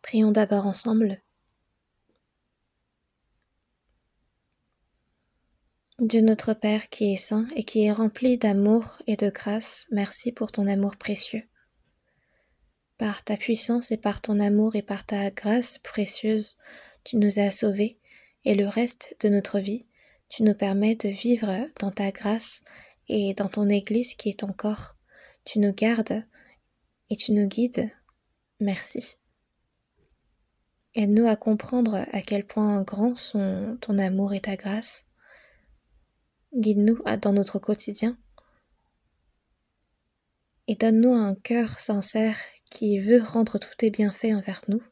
Prions d'abord ensemble. Dieu notre Père qui est saint et qui est rempli d'amour et de grâce, merci pour ton amour précieux. Par ta puissance et par ton amour et par ta grâce précieuse, tu nous as sauvés et le reste de notre vie, tu nous permets de vivre dans ta grâce et dans ton Église qui est ton corps. Tu nous gardes et tu nous guides. Merci. Aide-nous à comprendre à quel point grands sont ton amour et ta grâce. Guide-nous dans notre quotidien et donne-nous un cœur sincère qui veut rendre tous tes bienfaits envers nous.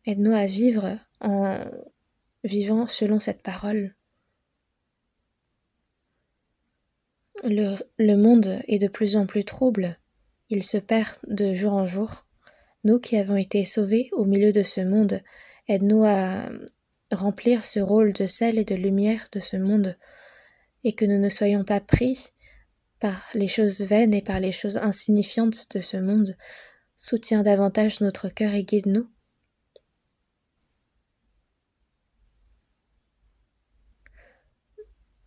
Aide-nous à vivre en vivant selon cette parole. Le monde est de plus en plus trouble, il se perd de jour en jour. Nous qui avons été sauvés au milieu de ce monde, aide-nous à remplir ce rôle de sel et de lumière de ce monde, et que nous ne soyons pas pris par les choses vaines et par les choses insignifiantes de ce monde. Soutiens davantage notre cœur et guide-nous.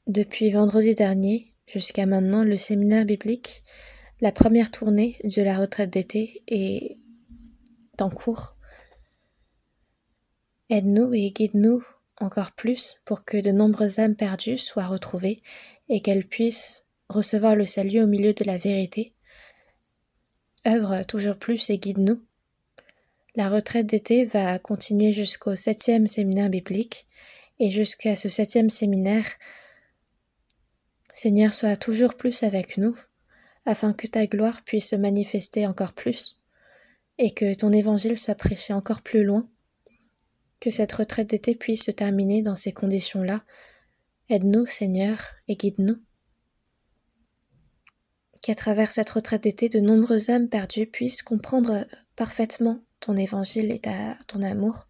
Depuis vendredi dernier jusqu'à maintenant, le séminaire biblique, la première tournée de la retraite d'été est en cours. Aide-nous et guide-nous encore plus pour que de nombreuses âmes perdues soient retrouvées et qu'elles puissent recevoir le salut au milieu de la vérité. Œuvre toujours plus et guide-nous. La retraite d'été va continuer jusqu'au 7e séminaire biblique et jusqu'à ce 7e séminaire, Seigneur, sois toujours plus avec nous afin que ta gloire puisse se manifester encore plus et que ton évangile soit prêché encore plus loin. Que cette retraite d'été puisse se terminer dans ces conditions-là. Aide-nous, Seigneur, et guide-nous. Qu'à travers cette retraite d'été, de nombreuses âmes perdues puissent comprendre parfaitement ton évangile et ton amour.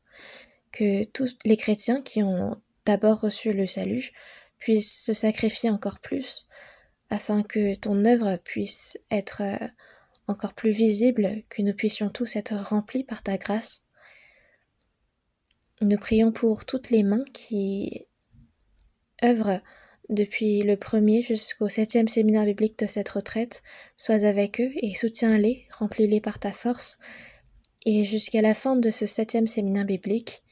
Que tous les chrétiens qui ont d'abord reçu le salut puissent se sacrifier encore plus, afin que ton œuvre puisse être encore plus visible, que nous puissions tous être remplis par ta grâce. Nous prions pour toutes les mains qui œuvrent depuis le 1er jusqu'au 7e séminaire biblique de cette retraite. Sois avec eux et soutiens-les, remplis-les par ta force. Et jusqu'à la fin de ce 7e séminaire biblique,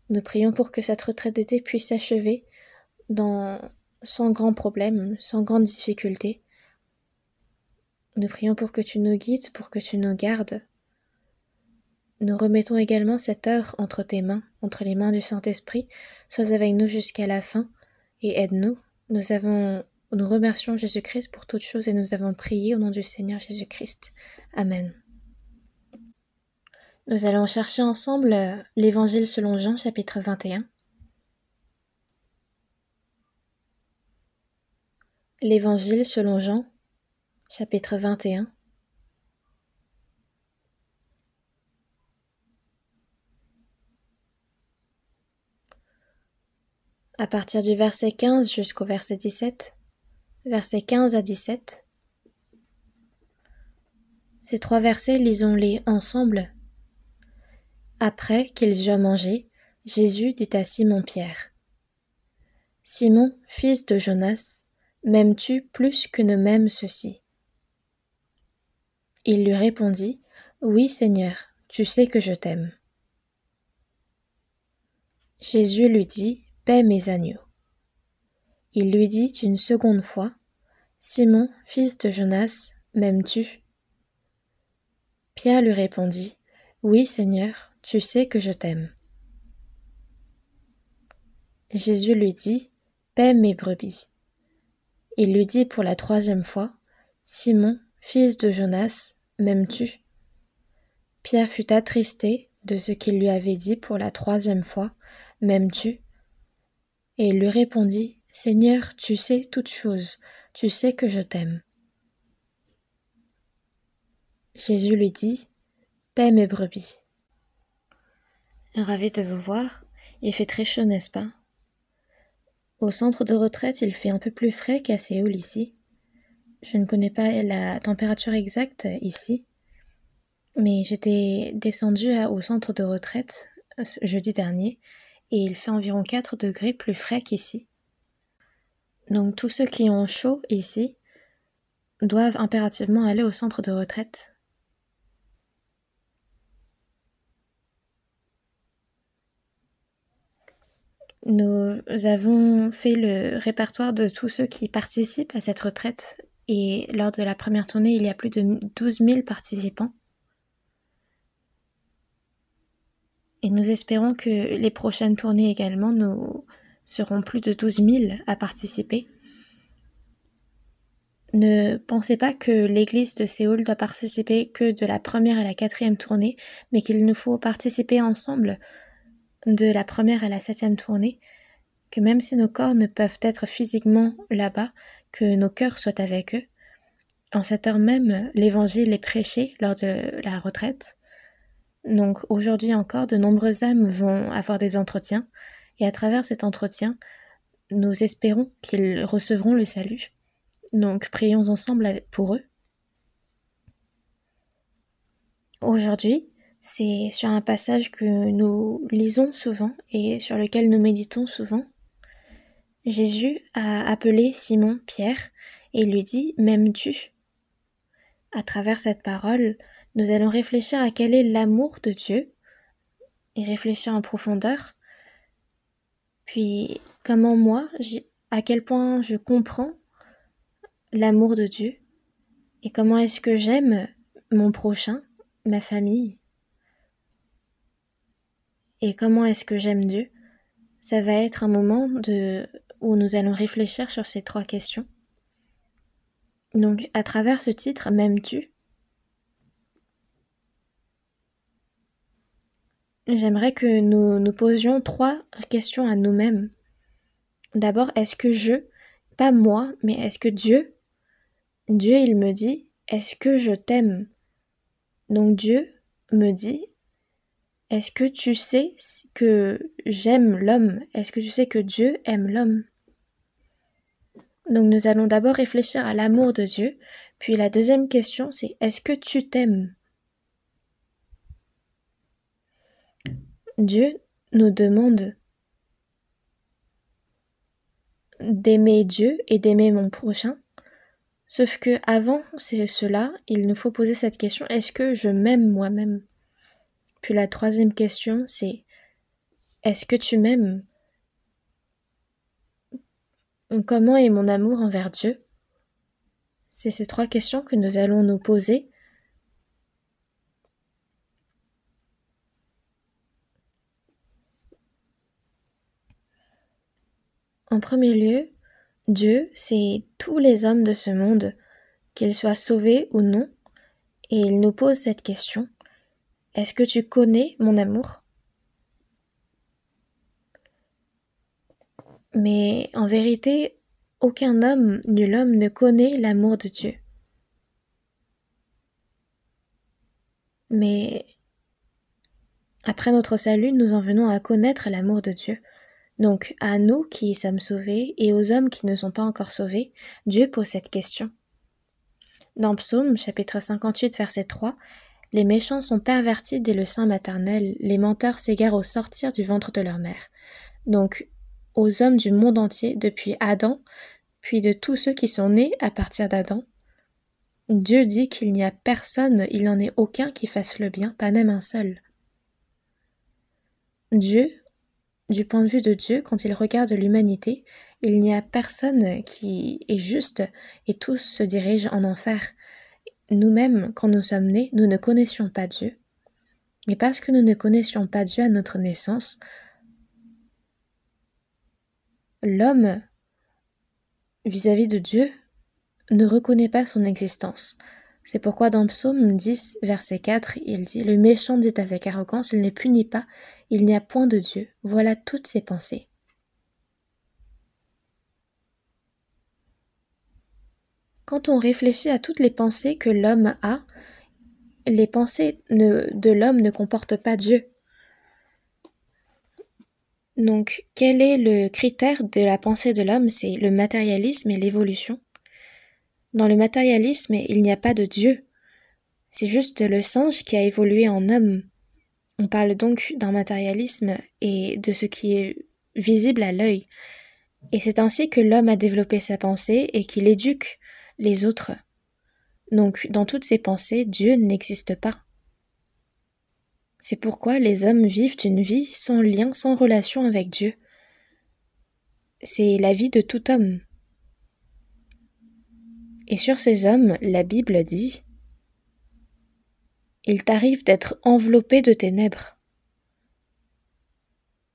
nous prions pour que cette retraite d'été puisse s'achever sans grand problème, sans grande difficulté. Nous prions pour que tu nous guides, pour que tu nous gardes. Nous remettons également cette heure entre tes mains, entre les mains du Saint-Esprit. Sois avec nous jusqu'à la fin et aide-nous. Nous remercions Jésus-Christ pour toutes choses et nous avons prié au nom du Seigneur Jésus-Christ. Amen. Nous allons chercher ensemble l'Évangile selon Jean, chapitre 21. L'Évangile selon Jean, chapitre 21. À partir du verset 15 jusqu'au verset 17, versets 15 à 17. Ces 3 versets, lisons-les ensemble. Après qu'ils eurent mangé, Jésus dit à Simon-Pierre : « Simon, fils de Jonas, m'aimes-tu plus que ne m'aiment ceux-ci ? » Il lui répondit : « Oui, Seigneur, tu sais que je t'aime. » Jésus lui dit : « Paie mes agneaux. » Il lui dit une seconde fois : « Simon, fils de Jonas, m'aimes-tu ? » Pierre lui répondit : « Oui, Seigneur, tu sais que je t'aime. » Jésus lui dit : « Paie mes brebis. » Il lui dit pour la 3e fois : « Simon, fils de Jonas, m'aimes-tu ? » Pierre fut attristé de ce qu'il lui avait dit pour la 3e fois : « M'aimes-tu ? » Et il lui répondit : « Seigneur, tu sais toutes choses, tu sais que je t'aime. » Jésus lui dit : « Paie mes brebis. » Ravi de vous voir. Il fait très chaud, n'est-ce pas ? Au centre de retraite, il fait un peu plus frais qu'à Séoul ici. Je ne connais pas la température exacte ici, Mais j'étais descendue au centre de retraite jeudi dernier et il fait environ 4 degrés plus frais qu'ici. Donc tous ceux qui ont chaud ici doivent impérativement aller au centre de retraite. Nous avons fait le répertoire de tous ceux qui participent à cette retraite et lors de la première tournée, il y a plus de 12 000 participants. Et nous espérons que les prochaines tournées également, nous serons plus de 12 000 à participer. Ne pensez pas que l'église de Séoul doit participer que de la première à la 4e tournée, mais qu'il nous faut participer ensemble de la première à la 7e tournée, que même si nos corps ne peuvent être physiquement là-bas, que nos cœurs soient avec eux. En cette heure même, l'évangile est prêché lors de la retraite. Donc aujourd'hui encore, de nombreuses âmes vont avoir des entretiens, et à travers cet entretien, nous espérons qu'ils recevront le salut. Donc prions ensemble pour eux. Aujourd'hui, c'est sur un passage que nous lisons souvent et sur lequel nous méditons souvent. Jésus a appelé Simon Pierre et lui dit « M'aimes-tu » À travers cette parole, nous allons réfléchir à quel est l'amour de Dieu et réfléchir en profondeur. Puis comment moi, à quel point je comprends l'amour de Dieu et comment est-ce que j'aime mon prochain, ma famille et comment est-ce que j'aime Dieu. Ça va être un moment où nous allons réfléchir sur ces 3 questions. Donc à travers ce titre, m'aimes-tu ? J'aimerais que nous nous posions 3 questions à nous-mêmes. D'abord, est-ce que pas moi, mais est-ce que Dieu, il me dit, est-ce que je t'aime ? Donc Dieu me dit, est-ce que tu sais que j'aime l'homme ? Est-ce que tu sais que Dieu aime l'homme ? Donc nous allons d'abord réfléchir à l'amour de Dieu, puis la deuxième question c'est, est-ce que tu t'aimes ? Dieu nous demande d'aimer Dieu et d'aimer mon prochain. Sauf que avant cela, il nous faut poser cette question, est-ce que je m'aime moi-même ? Puis la troisième question, c'est, est-ce que tu m'aimes ? Comment est mon amour envers Dieu ? C'est ces 3 questions que nous allons nous poser. En premier lieu, Dieu, c'est tous les hommes de ce monde, qu'ils soient sauvés ou non, et il nous pose cette question. Est-ce que tu connais mon amour ? Mais en vérité, aucun homme, nul homme ne connaît l'amour de Dieu. Mais après notre salut, nous en venons à connaître l'amour de Dieu. Donc à nous qui sommes sauvés et aux hommes qui ne sont pas encore sauvés, Dieu pose cette question. Dans Psaume, chapitre 58, verset 3, « Les méchants sont pervertis dès le sein maternel, les menteurs s'égarent au sortir du ventre de leur mère. » Donc, aux hommes du monde entier, depuis Adam, puis de tous ceux qui sont nés à partir d'Adam, Dieu dit qu'il n'y a personne, il n'en est aucun qui fasse le bien, pas même un seul. Dieu, du point de vue de Dieu, quand il regarde l'humanité, il n'y a personne qui est juste et tous se dirigent en enfer. Nous-mêmes, quand nous sommes nés, nous ne connaissions pas Dieu. Mais parce que nous ne connaissions pas Dieu à notre naissance, l'homme, vis-à-vis de Dieu, ne reconnaît pas son existence. C'est pourquoi dans Psaume 10, verset 4, il dit « Le méchant dit avec arrogance, il ne punit pas, il n'y a point de Dieu. Voilà toutes ses pensées. » Quand on réfléchit à toutes les pensées que l'homme a, les pensées de l'homme ne comportent pas Dieu. Donc, quel est le critère de la pensée de l'homme ? C'est le matérialisme et l'évolution. Dans le matérialisme, il n'y a pas de Dieu. C'est juste le singe qui a évolué en homme. On parle donc d'un matérialisme et de ce qui est visible à l'œil. Et c'est ainsi que l'homme a développé sa pensée et qu'il éduque les autres. Donc, dans toutes ses pensées, Dieu n'existe pas. C'est pourquoi les hommes vivent une vie sans lien, sans relation avec Dieu. C'est la vie de tout homme. Et sur ces hommes, la Bible dit « Il t'arrive d'être enveloppé de ténèbres. »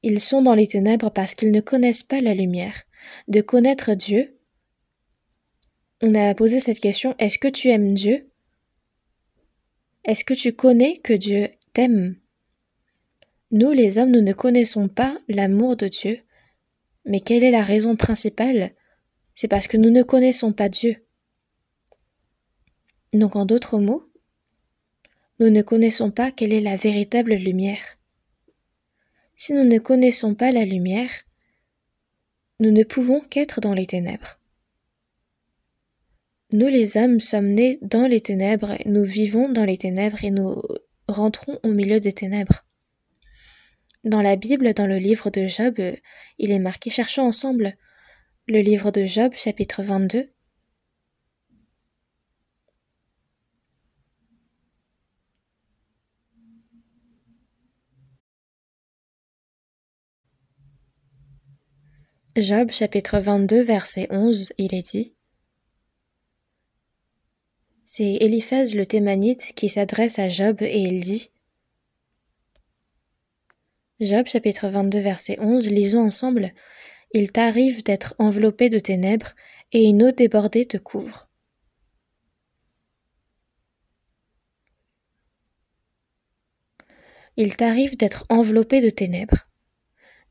Ils sont dans les ténèbres parce qu'ils ne connaissent pas la lumière. De connaître Dieu, on a posé cette question, est-ce que tu aimes Dieu? Est-ce que tu connais que Dieu t'aime? Nous, les hommes, nous ne connaissons pas l'amour de Dieu. Mais quelle est la raison principale? C'est parce que nous ne connaissons pas Dieu. Donc, en d'autres mots, nous ne connaissons pas quelle est la véritable lumière. Si nous ne connaissons pas la lumière, nous ne pouvons qu'être dans les ténèbres. Nous les hommes sommes nés dans les ténèbres, nous vivons dans les ténèbres et nous rentrons au milieu des ténèbres. Dans la Bible, dans le livre de Job, il est marqué, cherchons ensemble, le livre de Job, chapitre 22. Job, chapitre 22, verset 11, il est dit, c'est Éliphaz le Thémanite qui s'adresse à Job et il dit, Job, chapitre 22, verset 11, lisons ensemble, « Il t'arrive d'être enveloppé de ténèbres et une eau débordée te couvre. » Il t'arrive d'être enveloppé de ténèbres.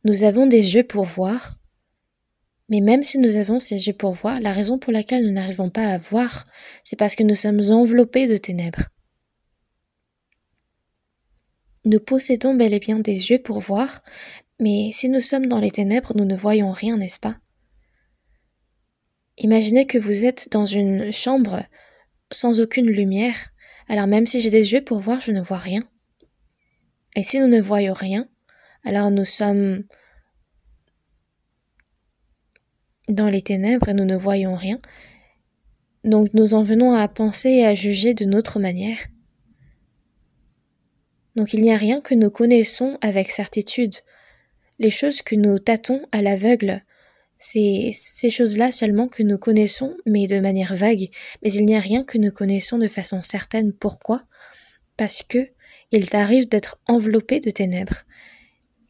Nous avons des yeux pour voir, mais même si nous avons ces yeux pour voir, la raison pour laquelle nous n'arrivons pas à voir, c'est parce que nous sommes enveloppés de ténèbres. Nous possédons bel et bien des yeux pour voir, mais si nous sommes dans les ténèbres, nous ne voyons rien, n'est-ce pas? Imaginez que vous êtes dans une chambre sans aucune lumière, alors même si j'ai des yeux pour voir, je ne vois rien. Et si nous ne voyons rien, alors nous sommes dans les ténèbres et nous ne voyons rien. Donc nous en venons à penser et à juger de notre manière. Donc il n'y a rien que nous connaissons avec certitude. Les choses que nous tâtons à l'aveugle, c'est ces choses-là seulement que nous connaissons, mais de manière vague. Mais il n'y a rien que nous connaissons de façon certaine. Pourquoi? Parce que il t'arrive d'être enveloppé de ténèbres.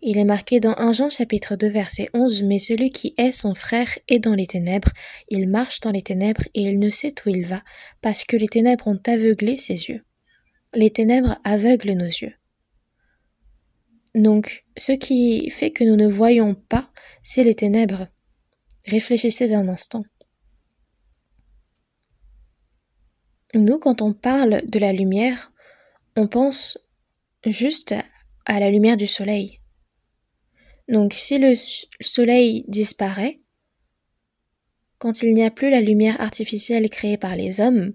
Il est marqué dans 1 Jean chapitre 2 verset 11, « Mais celui qui est son frère est dans les ténèbres, il marche dans les ténèbres et il ne sait où il va, parce que les ténèbres ont aveuglé ses yeux. » Les ténèbres aveuglent nos yeux. Donc, ce qui fait que nous ne voyons pas, c'est les ténèbres. Réfléchissez un instant. Nous, quand on parle de la lumière, on pense juste à la lumière du soleil. Donc, si le soleil disparaît, quand il n'y a plus la lumière artificielle créée par les hommes,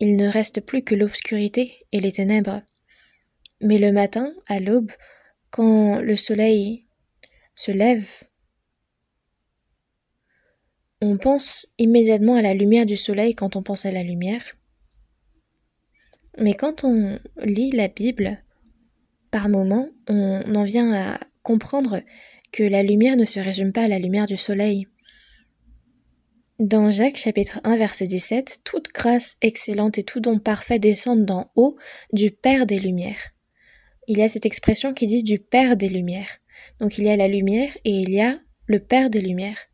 il ne reste plus que l'obscurité et les ténèbres. Mais le matin, à l'aube, quand le soleil se lève, on pense immédiatement à la lumière du soleil quand on pense à la lumière. Mais quand on lit la Bible, par moments, on en vient à comprendre que la lumière ne se résume pas à la lumière du soleil. Dans Jacques chapitre 1 verset 17, « Toute grâce excellente et tout don parfait descendent d'en haut du Père des Lumières. » Il y a cette expression qui dit du Père des Lumières. Donc il y a la lumière et il y a le Père des Lumières.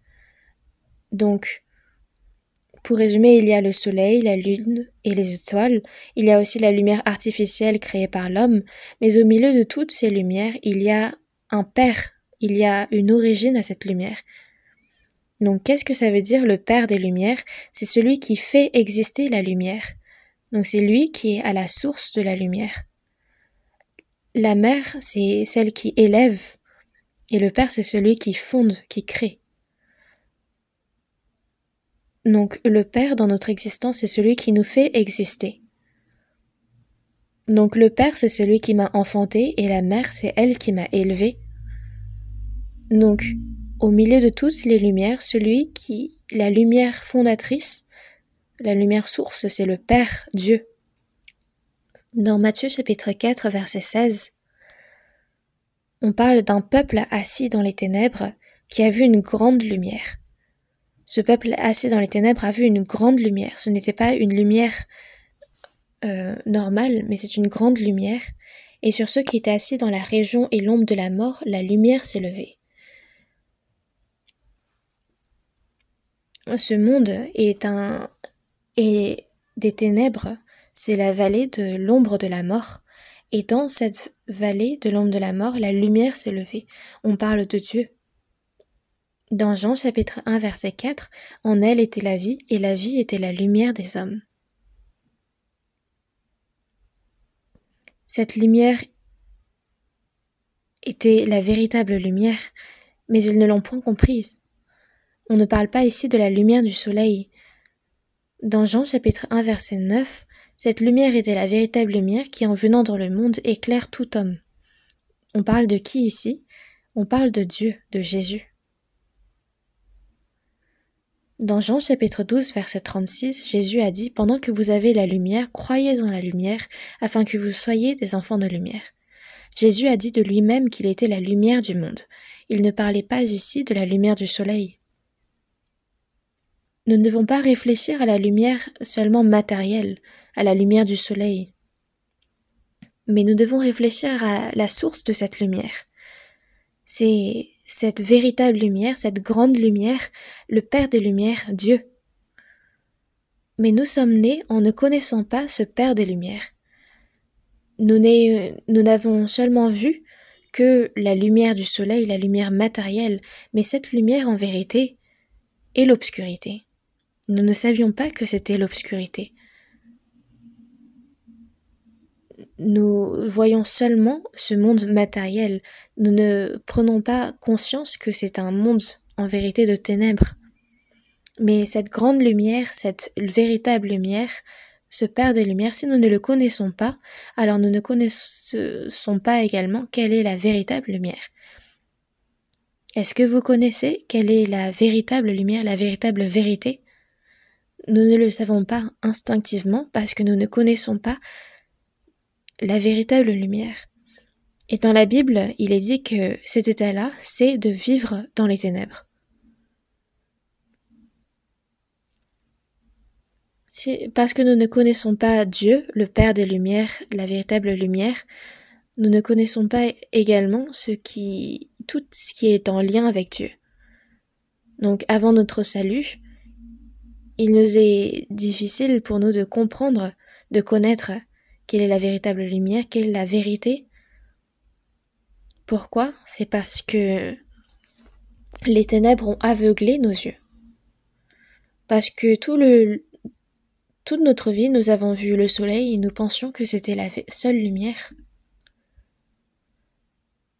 Donc, pour résumer, il y a le soleil, la lune et les étoiles. Il y a aussi la lumière artificielle créée par l'homme. Mais au milieu de toutes ces lumières, il y a un Père. Il y a une origine à cette lumière. Donc, qu'est-ce que ça veut dire le Père des Lumières? C'est celui qui fait exister la lumière. Donc, c'est lui qui est à la source de la lumière. La mère, c'est celle qui élève. Et le Père, c'est celui qui fonde, qui crée. Donc le Père dans notre existence, c'est celui qui nous fait exister. Donc le père, c'est celui qui m'a enfanté, et la mère, c'est elle qui m'a élevé. Donc, au milieu de toutes les lumières, la lumière fondatrice, la lumière source, c'est le Père, Dieu. Dans Matthieu chapitre 4, verset 16, on parle d'un peuple assis dans les ténèbres qui a vu une grande lumière. Ce peuple assis dans les ténèbres a vu une grande lumière. Ce n'était pas une lumière normale, mais c'est une grande lumière. Et sur ceux qui étaient assis dans la région et l'ombre de la mort, la lumière s'est levée. Ce monde est des ténèbres, c'est la vallée de l'ombre de la mort. Et dans cette vallée de l'ombre de la mort, la lumière s'est levée. On parle de Dieu. Dans Jean chapitre 1 verset 4, en elle était la vie, et la vie était la lumière des hommes. Cette lumière était la véritable lumière, mais ils ne l'ont point comprise. On ne parle pas ici de la lumière du soleil. Dans Jean chapitre 1 verset 9, cette lumière était la véritable lumière qui, en venant dans le monde, éclaire tout homme. On parle de qui ici? On parle de Dieu, de Jésus. Dans Jean chapitre 12 verset 36, Jésus a dit « Pendant que vous avez la lumière, croyez en la lumière, afin que vous soyez des enfants de lumière. » Jésus a dit de lui-même qu'il était la lumière du monde. Il ne parlait pas ici de la lumière du soleil. Nous ne devons pas réfléchir à la lumière seulement matérielle, à la lumière du soleil. Mais nous devons réfléchir à la source de cette lumière. C'est cette véritable lumière, cette grande lumière, le Père des Lumières, Dieu. Mais nous sommes nés en ne connaissant pas ce Père des Lumières. Nous n'avons seulement vu que la lumière du soleil, la lumière matérielle, mais cette lumière en vérité est l'obscurité. Nous ne savions pas que c'était l'obscurité. Nous voyons seulement ce monde matériel. Nous ne prenons pas conscience que c'est un monde en vérité de ténèbres. Mais cette grande lumière, cette véritable lumière, ce Père des Lumières, si nous ne le connaissons pas, alors nous ne connaissons pas également quelle est la véritable lumière. Est-ce que vous connaissez quelle est la véritable lumière, la véritable vérité? Nous ne le savons pas instinctivement parce que nous ne connaissons pas la véritable lumière. Et dans la Bible, il est dit que cet état-là, c'est de vivre dans les ténèbres. C'est parce que nous ne connaissons pas Dieu, le Père des Lumières, la véritable lumière, nous ne connaissons pas également tout ce qui est en lien avec Dieu. Donc avant notre salut, il nous est difficile pour nous de comprendre, de connaître quelle est la véritable lumière, quelle est la vérité. Pourquoi? C'est parce que les ténèbres ont aveuglé nos yeux. Parce que toute notre vie, nous avons vu le soleil et nous pensions que c'était la seule lumière.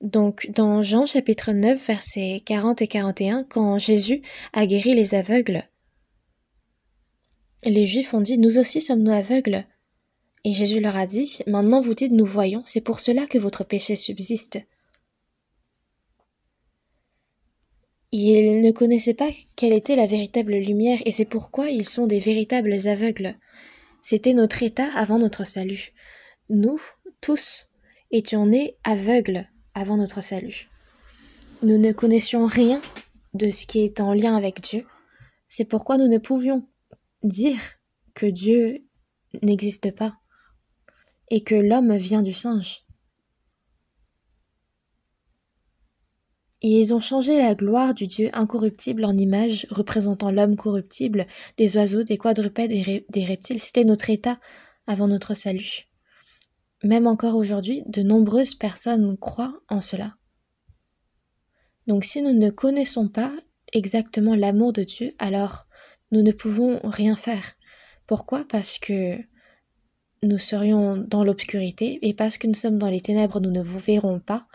Donc, dans Jean chapitre 9, versets 40 et 41, quand Jésus a guéri les aveugles, les Juifs ont dit « Nous aussi sommes-nous aveugles ?» Et Jésus leur a dit « Maintenant vous dites « Nous voyons », c'est pour cela que votre péché subsiste. » Ils ne connaissaient pas quelle était la véritable lumière et c'est pourquoi ils sont des véritables aveugles. C'était notre état avant notre salut. Nous, tous, étions nés aveugles avant notre salut. Nous ne connaissions rien de ce qui est en lien avec Dieu. C'est pourquoi nous ne pouvions dire que Dieu n'existe pas et que l'homme vient du singe. Et ils ont changé la gloire du Dieu incorruptible en image représentant l'homme corruptible, des oiseaux, des quadrupèdes et des reptiles. C'était notre état avant notre salut. Même encore aujourd'hui, de nombreuses personnes croient en cela. Donc si nous ne connaissons pas exactement l'amour de Dieu, alors nous ne pouvons rien faire. Pourquoi? Parce que nous serions dans l'obscurité et parce que nous sommes dans les ténèbres, nous ne vous verrons pas.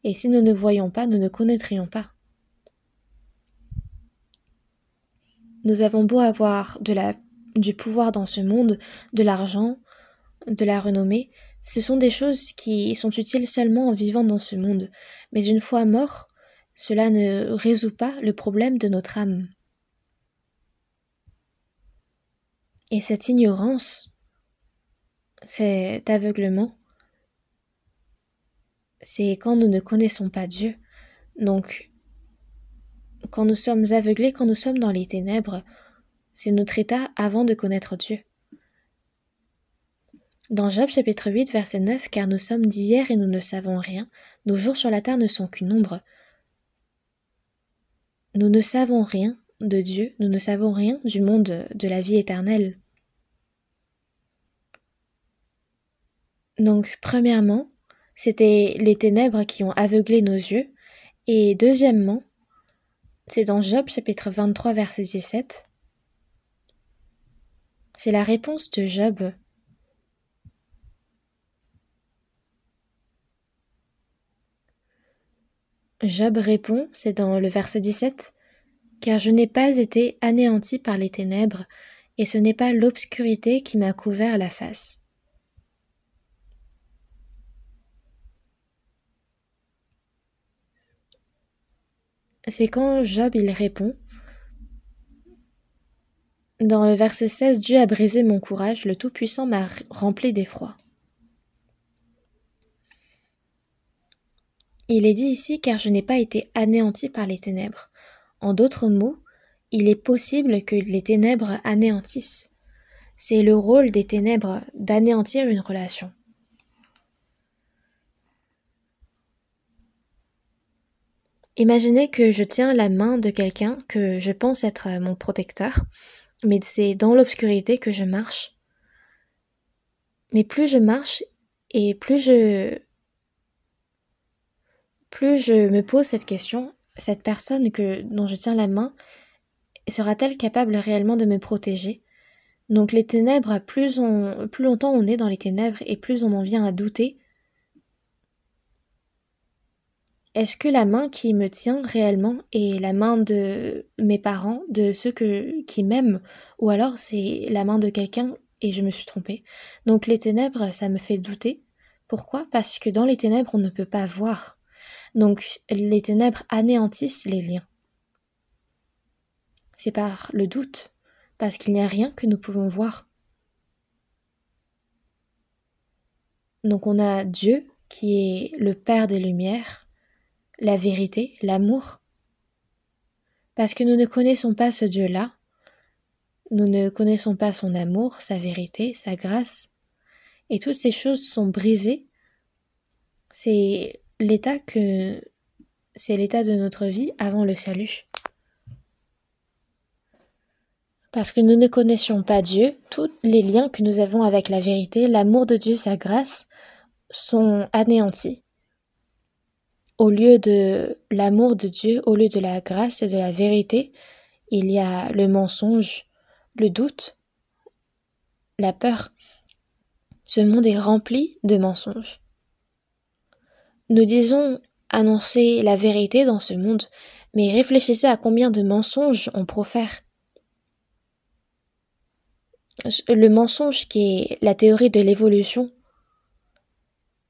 Et si nous ne voyons pas, nous ne connaîtrions pas. Nous avons beau avoir du pouvoir dans ce monde, de l'argent, de la renommée, Ce sont des choses qui sont utiles seulement en vivant dans ce monde, mais une fois mort, cela ne résout pas le problème de notre âme. Et cette ignorance, cet aveuglement, c'est quand nous ne connaissons pas Dieu. Donc, quand nous sommes aveuglés, quand nous sommes dans les ténèbres, c'est notre état avant de connaître Dieu. Dans Job chapitre 8, verset 9, « Car nous sommes d'hier et nous ne savons rien, nos jours sur la terre ne sont qu'une ombre. » Nous ne savons rien de Dieu, nous ne savons rien du monde de la vie éternelle. Donc, premièrement, c'était les ténèbres qui ont aveuglé nos yeux, et deuxièmement, c'est dans Job chapitre 23, verset 17, c'est la réponse de Job. Job répond, c'est dans le verset 17, « Car je n'ai pas été anéanti par les ténèbres, et ce n'est pas l'obscurité qui m'a couvert la face. » C'est quand Job il répond, dans le verset 16, « Dieu a brisé mon courage, le Tout-Puissant m'a rempli d'effroi. » Il est dit ici, car je n'ai pas été anéanti par les ténèbres. En d'autres mots, il est possible que les ténèbres anéantissent. C'est le rôle des ténèbres d'anéantir une relation. Imaginez que je tiens la main de quelqu'un que je pense être mon protecteur, mais c'est dans l'obscurité que je marche. Mais plus je marche et plus je me pose cette question, cette personne dont je tiens la main, sera-t-elle capable réellement de me protéger? Donc les ténèbres, plus longtemps on est dans les ténèbres et plus on en vient à douter. Est-ce que la main qui me tient réellement est la main de mes parents, de ceux qui m'aiment, ou alors c'est la main de quelqu'un et je me suis trompée? Donc les ténèbres, ça me fait douter. Pourquoi? Parce que dans les ténèbres, on ne peut pas voir. Donc les ténèbres anéantissent les liens. C'est par le doute, parce qu'il n'y a rien que nous pouvons voir. Donc on a Dieu qui est le Père des Lumières, la vérité, l'amour. Parce que nous ne connaissons pas ce Dieu-là, nous ne connaissons pas son amour, sa vérité, sa grâce, et toutes ces choses sont brisées. C'est l'état de notre vie avant le salut. Parce que nous ne connaissions pas Dieu, tous les liens que nous avons avec la vérité, l'amour de Dieu, sa grâce, sont anéantis. Au lieu de l'amour de Dieu, au lieu de la grâce et de la vérité, il y a le mensonge, le doute, la peur. Ce monde est rempli de mensonges. Nous disons annoncer la vérité dans ce monde, mais réfléchissez à combien de mensonges on profère. Le mensonge qui est la théorie de l'évolution,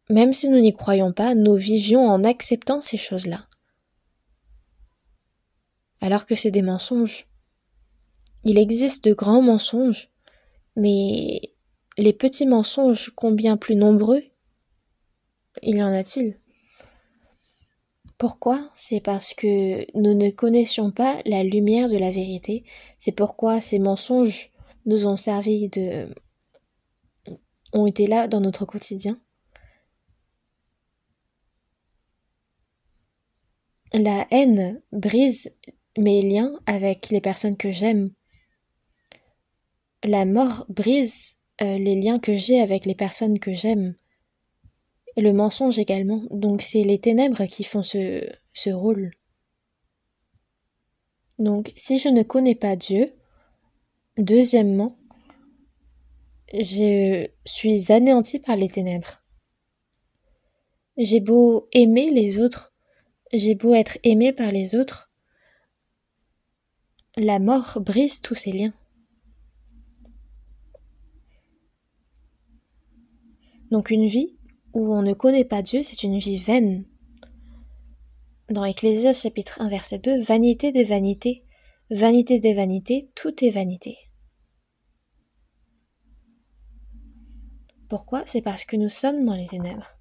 même si nous n'y croyons pas, nous vivions en acceptant ces choses-là. Alors que c'est des mensonges. Il existe de grands mensonges, mais les petits mensonges, combien plus nombreux il y en a-t-il? Pourquoi? C'est parce que nous ne connaissions pas la lumière de la vérité. C'est pourquoi ces mensonges nous ont servi ont été là dans notre quotidien. La haine brise mes liens avec les personnes que j'aime. La mort brise les liens que j'ai avec les personnes que j'aime. Et le mensonge également. Donc c'est les ténèbres qui font ce rôle. Donc si je ne connais pas Dieu, deuxièmement, je suis anéantie par les ténèbres. J'ai beau aimer les autres, j'ai beau être aimé par les autres, la mort brise tous ces liens. Donc une vie où on ne connaît pas Dieu, c'est une vie vaine. Dans Ecclésiaste chapitre 1 verset 2, vanité des vanités, tout est vanité. Pourquoi? C'est parce que nous sommes dans les ténèbres.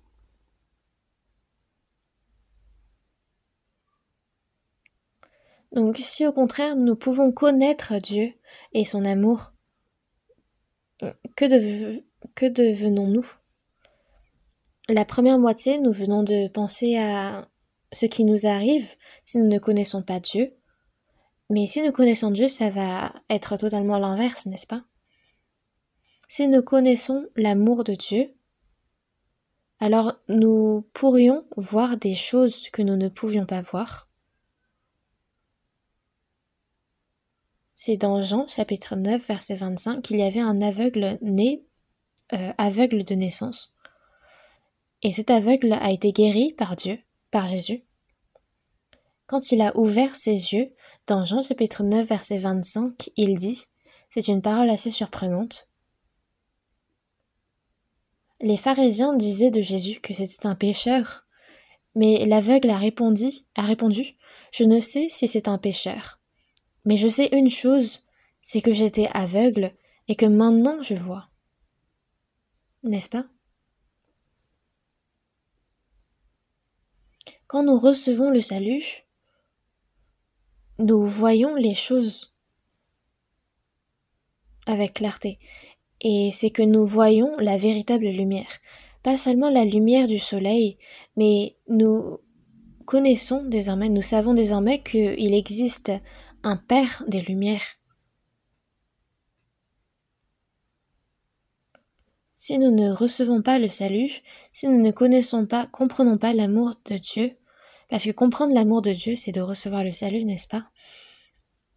Donc si au contraire nous pouvons connaître Dieu et son amour, que devenons-nous? La première moitié, nous venons de penser à ce qui nous arrive si nous ne connaissons pas Dieu. Mais si nous connaissons Dieu, ça va être totalement l'inverse, n'est-ce pas? Si nous connaissons l'amour de Dieu, alors nous pourrions voir des choses que nous ne pouvions pas voir. C'est dans Jean chapitre 9 verset 25 qu'il y avait un aveugle né, aveugle de naissance. Et cet aveugle a été guéri par Dieu, par Jésus. Quand il a ouvert ses yeux, dans Jean chapitre 9 verset 25, il dit, c'est une parole assez surprenante, les pharisiens disaient de Jésus que c'était un pécheur, mais l'aveugle a répondu, je ne sais si c'est un pécheur, mais je sais une chose, c'est que j'étais aveugle et que maintenant je vois. N'est-ce pas? Quand nous recevons le salut, nous voyons les choses avec clarté. Et c'est que nous voyons la véritable lumière. Pas seulement la lumière du soleil, mais nous connaissons désormais, nous savons désormais qu'il existe un Père des Lumières. Si nous ne recevons pas le salut, si nous ne comprenons pas l'amour de Dieu, parce que comprendre l'amour de Dieu, c'est de recevoir le salut, n'est-ce pas?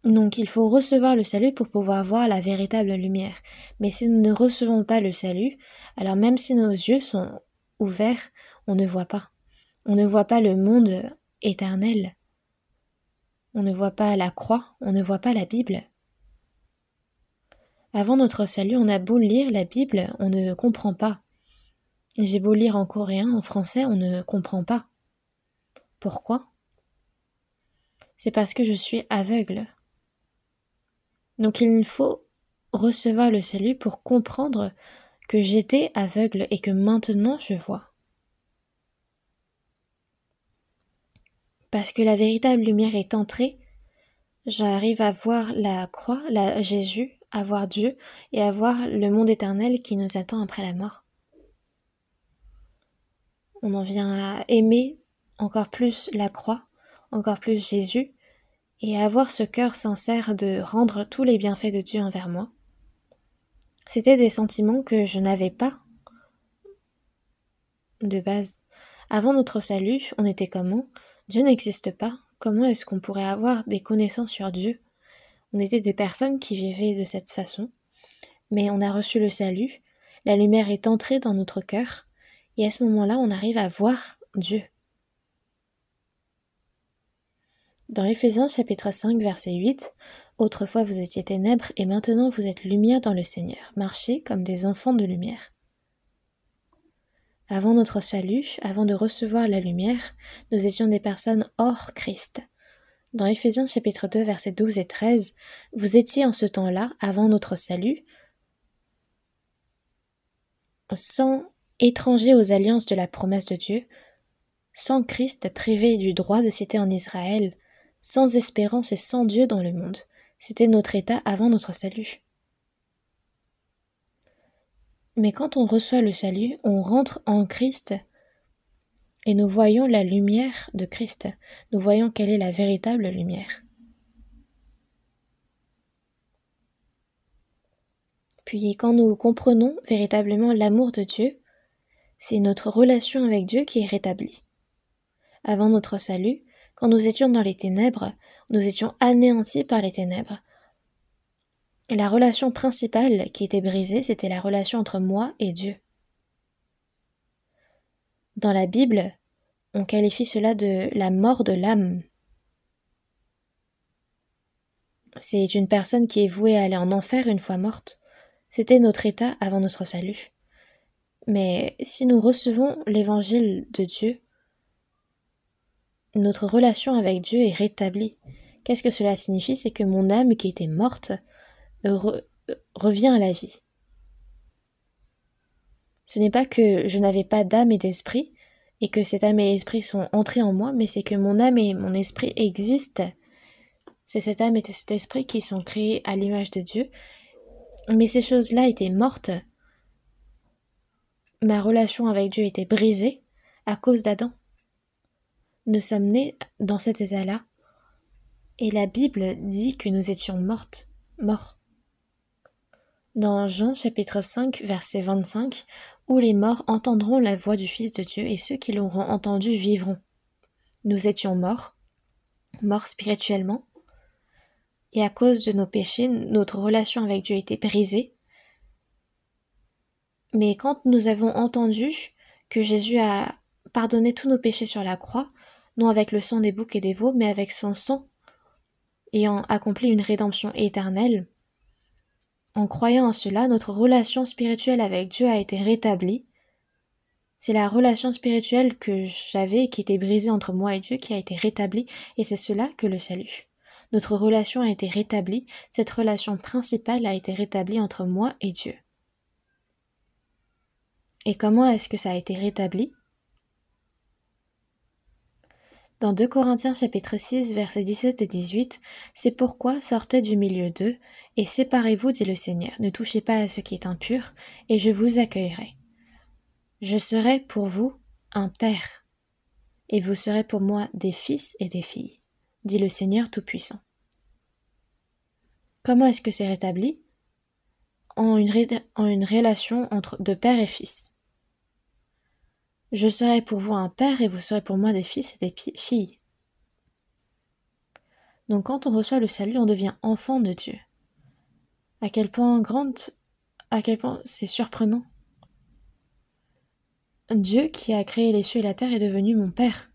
Donc il faut recevoir le salut pour pouvoir voir la véritable lumière. Mais si nous ne recevons pas le salut, alors même si nos yeux sont ouverts, on ne voit pas. On ne voit pas le monde éternel. On ne voit pas la croix, on ne voit pas la Bible. Avant notre salut, on a beau lire la Bible, on ne comprend pas. J'ai beau lire en coréen, en français, on ne comprend pas. Pourquoi? C'est parce que je suis aveugle. Donc il faut recevoir le salut pour comprendre que j'étais aveugle et que maintenant je vois. Parce que la véritable lumière est entrée, j'arrive à voir la croix, Jésus, à voir Dieu et à voir le monde éternel qui nous attend après la mort. On en vient à aimer encore plus la croix, encore plus Jésus, et à avoir ce cœur sincère de rendre tous les bienfaits de Dieu envers moi. C'était des sentiments que je n'avais pas de base. Avant notre salut, on était comment? Dieu n'existe pas. Comment est-ce qu'on pourrait avoir des connaissances sur Dieu? On était des personnes qui vivaient de cette façon. Mais on a reçu le salut, la lumière est entrée dans notre cœur, et à ce moment-là, on arrive à voir Dieu. Dans Éphésiens chapitre 5 verset 8, « Autrefois vous étiez ténèbres, et maintenant vous êtes lumière dans le Seigneur. Marchez comme des enfants de lumière. » Avant notre salut, avant de recevoir la lumière, nous étions des personnes hors Christ. Dans Éphésiens chapitre 2 versets 12 et 13, « Vous étiez en ce temps-là, avant notre salut, sans étrangers aux alliances de la promesse de Dieu, sans Christ privé du droit de citer en Israël, sans espérance et sans Dieu dans le monde. » C'était notre état avant notre salut. Mais quand on reçoit le salut, on rentre en Christ et nous voyons la lumière de Christ. Nous voyons quelle est la véritable lumière. Puis quand nous comprenons véritablement l'amour de Dieu, c'est notre relation avec Dieu qui est rétablie. Avant notre salut, quand nous étions dans les ténèbres, nous étions anéantis par les ténèbres. Et la relation principale qui était brisée, c'était la relation entre moi et Dieu. Dans la Bible, on qualifie cela de la mort de l'âme. C'est une personne qui est vouée à aller en enfer une fois morte. C'était notre état avant notre salut. Mais si nous recevons l'évangile de Dieu, notre relation avec Dieu est rétablie. Qu'est-ce que cela signifie? C'est que mon âme qui était morte revient à la vie. Ce n'est pas que je n'avais pas d'âme et d'esprit, et que cette âme et l'esprit sont entrés en moi, mais c'est que mon âme et mon esprit existent. C'est cette âme et cet esprit qui sont créés à l'image de Dieu. Mais ces choses-là étaient mortes. Ma relation avec Dieu était brisée à cause d'Adam. Nous sommes nés dans cet état-là. Et la Bible dit que nous étions morts. Dans Jean chapitre 5, verset 25, où les morts entendront la voix du Fils de Dieu, et ceux qui l'auront entendu vivront. Nous étions morts spirituellement, et à cause de nos péchés, notre relation avec Dieu était brisée. Mais quand nous avons entendu que Jésus a pardonné tous nos péchés sur la croix, non avec le sang des boucs et des veaux, mais avec son sang, ayant accompli une rédemption éternelle, en croyant en cela, notre relation spirituelle avec Dieu a été rétablie. C'est la relation spirituelle que j'avais et qui était brisée entre moi et Dieu qui a été rétablie, et c'est cela que le salut. Notre relation a été rétablie, cette relation principale a été rétablie entre moi et Dieu. Et comment est-ce que ça a été rétabli? Dans 2 Corinthiens chapitre 6, versets 17 et 18, c'est pourquoi sortez du milieu d'eux, et séparez-vous, dit le Seigneur, ne touchez pas à ce qui est impur, et je vous accueillerai. Je serai pour vous un père, et vous serez pour moi des fils et des filles, dit le Seigneur Tout-Puissant. Comment est-ce que c'est rétabli? En une relation de père et fils. Je serai pour vous un père et vous serez pour moi des fils et des filles. Donc quand on reçoit le salut, on devient enfant de Dieu. À quel point c'est surprenant. Dieu qui a créé les cieux et la terre est devenu mon père.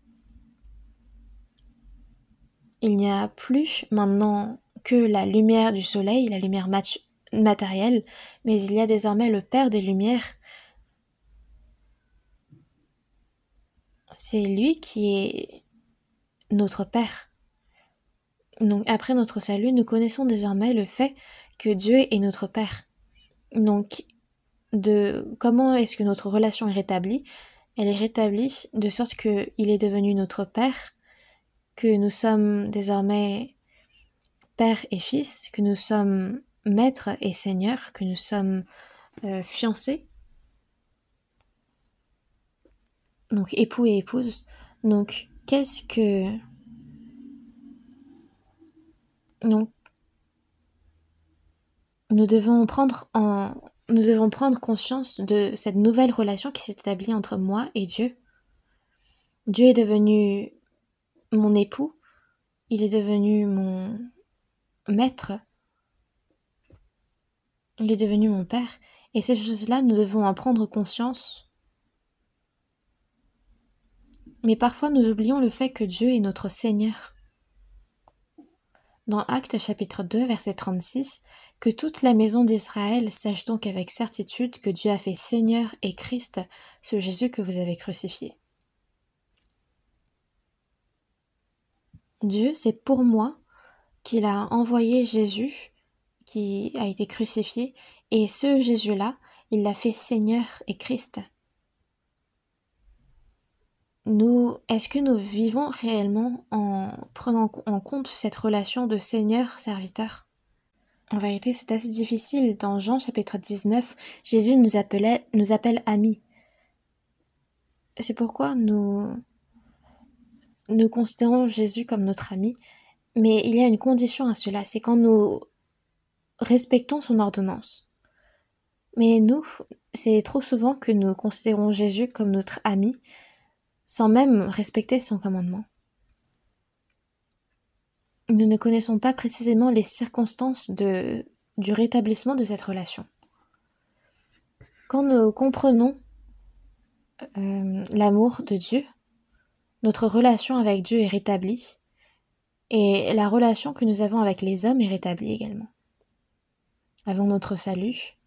Il n'y a plus maintenant que la lumière du soleil, la lumière matérielle, mais il y a désormais le Père des Lumières. C'est lui qui est notre Père. Donc après notre salut, nous connaissons désormais le fait que Dieu est notre Père. Donc comment est-ce que notre relation est rétablie? Elle est rétablie de sorte qu'il est devenu notre Père, que nous sommes désormais Père et Fils, que nous sommes Maître et Seigneur, que nous sommes fiancés, donc époux et épouse. Donc donc nous devons prendre conscience de cette nouvelle relation qui s'est établie entre moi et Dieu. Dieu est devenu mon époux, il est devenu mon maître, il est devenu mon père, et ces choses-là, nous devons en prendre conscience. Mais parfois, nous oublions le fait que Dieu est notre Seigneur. Dans Actes chapitre 2, verset 36, « Que toute la maison d'Israël sache donc avec certitude que Dieu a fait Seigneur et Christ, ce Jésus que vous avez crucifié. » Dieu, c'est pour moi qu'il a envoyé Jésus, qui a été crucifié, et ce Jésus-là, il l'a fait Seigneur et Christ. Est-ce que nous vivons réellement en prenant en compte cette relation de Seigneur-serviteur? En vérité, c'est assez difficile. Dans Jean chapitre 19, Jésus nous appelle amis. C'est pourquoi nous considérons Jésus comme notre ami, mais il y a une condition à cela, c'est quand nous respectons son ordonnance. Mais nous, c'est trop souvent que nous considérons Jésus comme notre ami, sans même respecter son commandement. Nous ne connaissons pas précisément les circonstances du rétablissement de cette relation. Quand nous comprenons l'amour de Dieu, notre relation avec Dieu est rétablie, et la relation que nous avons avec les hommes est rétablie également. Avant notre salut,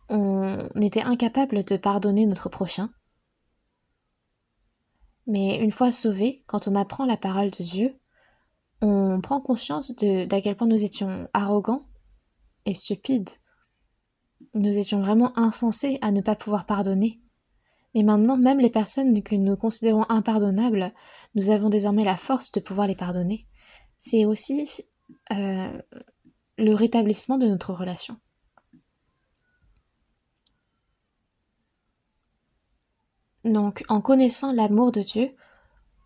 on était incapable de pardonner notre prochain. Mais une fois sauvés, quand on apprend la parole de Dieu, on prend conscience d'à quel point nous étions arrogants et stupides. Nous étions vraiment insensés à ne pas pouvoir pardonner. Mais maintenant, même les personnes que nous considérons impardonnables, nous avons désormais la force de pouvoir les pardonner. C'est aussi le rétablissement de notre relation. Donc, en connaissant l'amour de Dieu,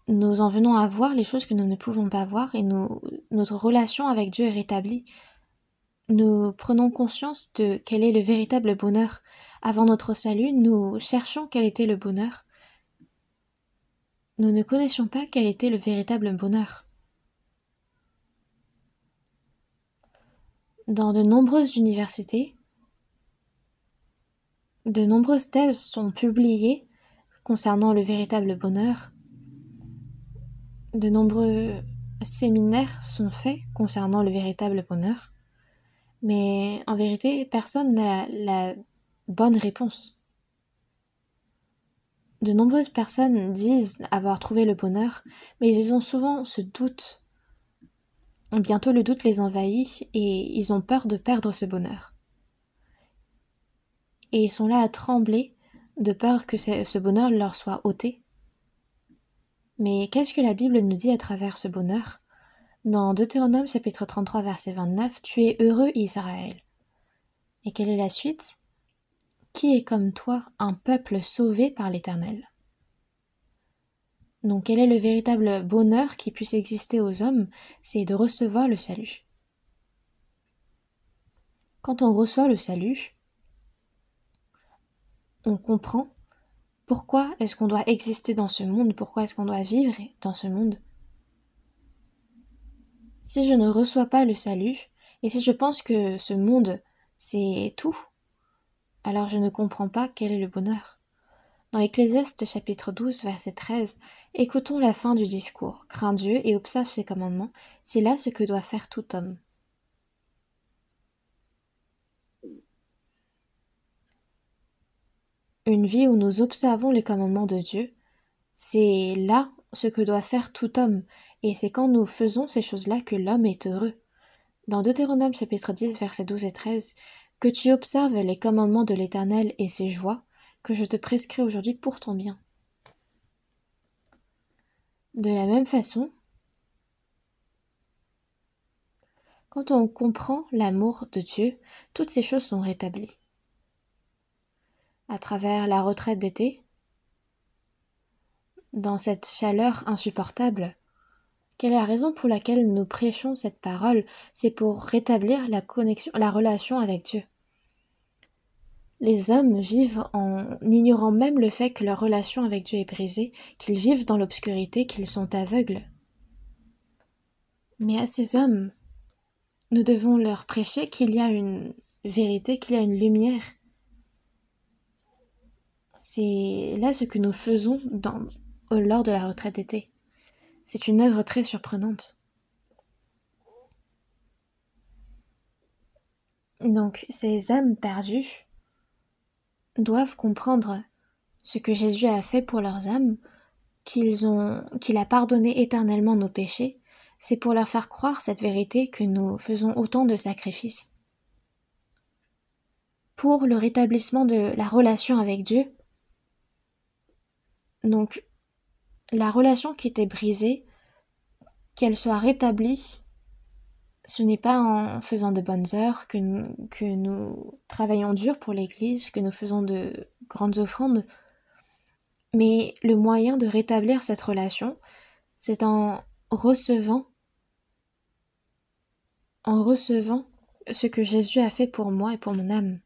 nous en venons à voir les choses que nous ne pouvons pas voir et notre relation avec Dieu est rétablie. Nous prenons conscience de quel est le véritable bonheur. Avant notre salut, nous cherchons quel était le bonheur. Nous ne connaissions pas quel était le véritable bonheur. Dans de nombreuses universités, de nombreuses thèses sont publiées concernant le véritable bonheur. De nombreux séminaires sont faits concernant le véritable bonheur. Mais en vérité, personne n'a la bonne réponse. De nombreuses personnes disent avoir trouvé le bonheur, mais ils ont souvent ce doute. Bientôt le doute les envahit et ils ont peur de perdre ce bonheur. Et ils sont là à trembler de peur que ce bonheur leur soit ôté. Mais qu'est-ce que la Bible nous dit à travers ce bonheur ? Dans Deutéronome chapitre 33 verset 29, « Tu es heureux Israël ». Et quelle est la suite ? « Qui est comme toi, un peuple sauvé par l'Éternel ?» Donc quel est le véritable bonheur qui puisse exister aux hommes ? C'est de recevoir le salut. Quand on reçoit le salut, on comprend pourquoi est-ce qu'on doit exister dans ce monde, pourquoi est-ce qu'on doit vivre dans ce monde. Si je ne reçois pas le salut, et si je pense que ce monde, c'est tout, alors je ne comprends pas quel est le bonheur. Dans Ecclésiaste chapitre 12, verset 13, écoutons la fin du discours. Crains Dieu et observe ses commandements, c'est là ce que doit faire tout homme. Une vie où nous observons les commandements de Dieu, c'est là ce que doit faire tout homme, et c'est quand nous faisons ces choses-là que l'homme est heureux. Dans Deutéronome chapitre 10, versets 12 et 13, « Que tu observes les commandements de l'Éternel et ses joies, que je te prescris aujourd'hui pour ton bien. » De la même façon, quand on comprend l'amour de Dieu, toutes ces choses sont rétablies. À travers la retraite d'été, dans cette chaleur insupportable, quelle est la raison pour laquelle nous prêchons cette parole ? C'est pour rétablir la connexion, la relation avec Dieu. Les hommes vivent en ignorant même le fait que leur relation avec Dieu est brisée, qu'ils vivent dans l'obscurité, qu'ils sont aveugles. Mais à ces hommes, nous devons leur prêcher qu'il y a une vérité, qu'il y a une lumière. C'est là ce que nous faisons lors de la retraite d'été. C'est une œuvre très surprenante. Donc, ces âmes perdues doivent comprendre ce que Jésus a fait pour leurs âmes, qu'il a pardonné éternellement nos péchés. C'est pour leur faire croire cette vérité que nous faisons autant de sacrifices. Pour le rétablissement de la relation avec Dieu, donc la relation qui était brisée, qu'elle soit rétablie, ce n'est pas en faisant de bonnes heures que nous travaillons dur pour l'Église, que nous faisons de grandes offrandes, mais le moyen de rétablir cette relation, c'est en recevant ce que Jésus a fait pour moi et pour mon âme.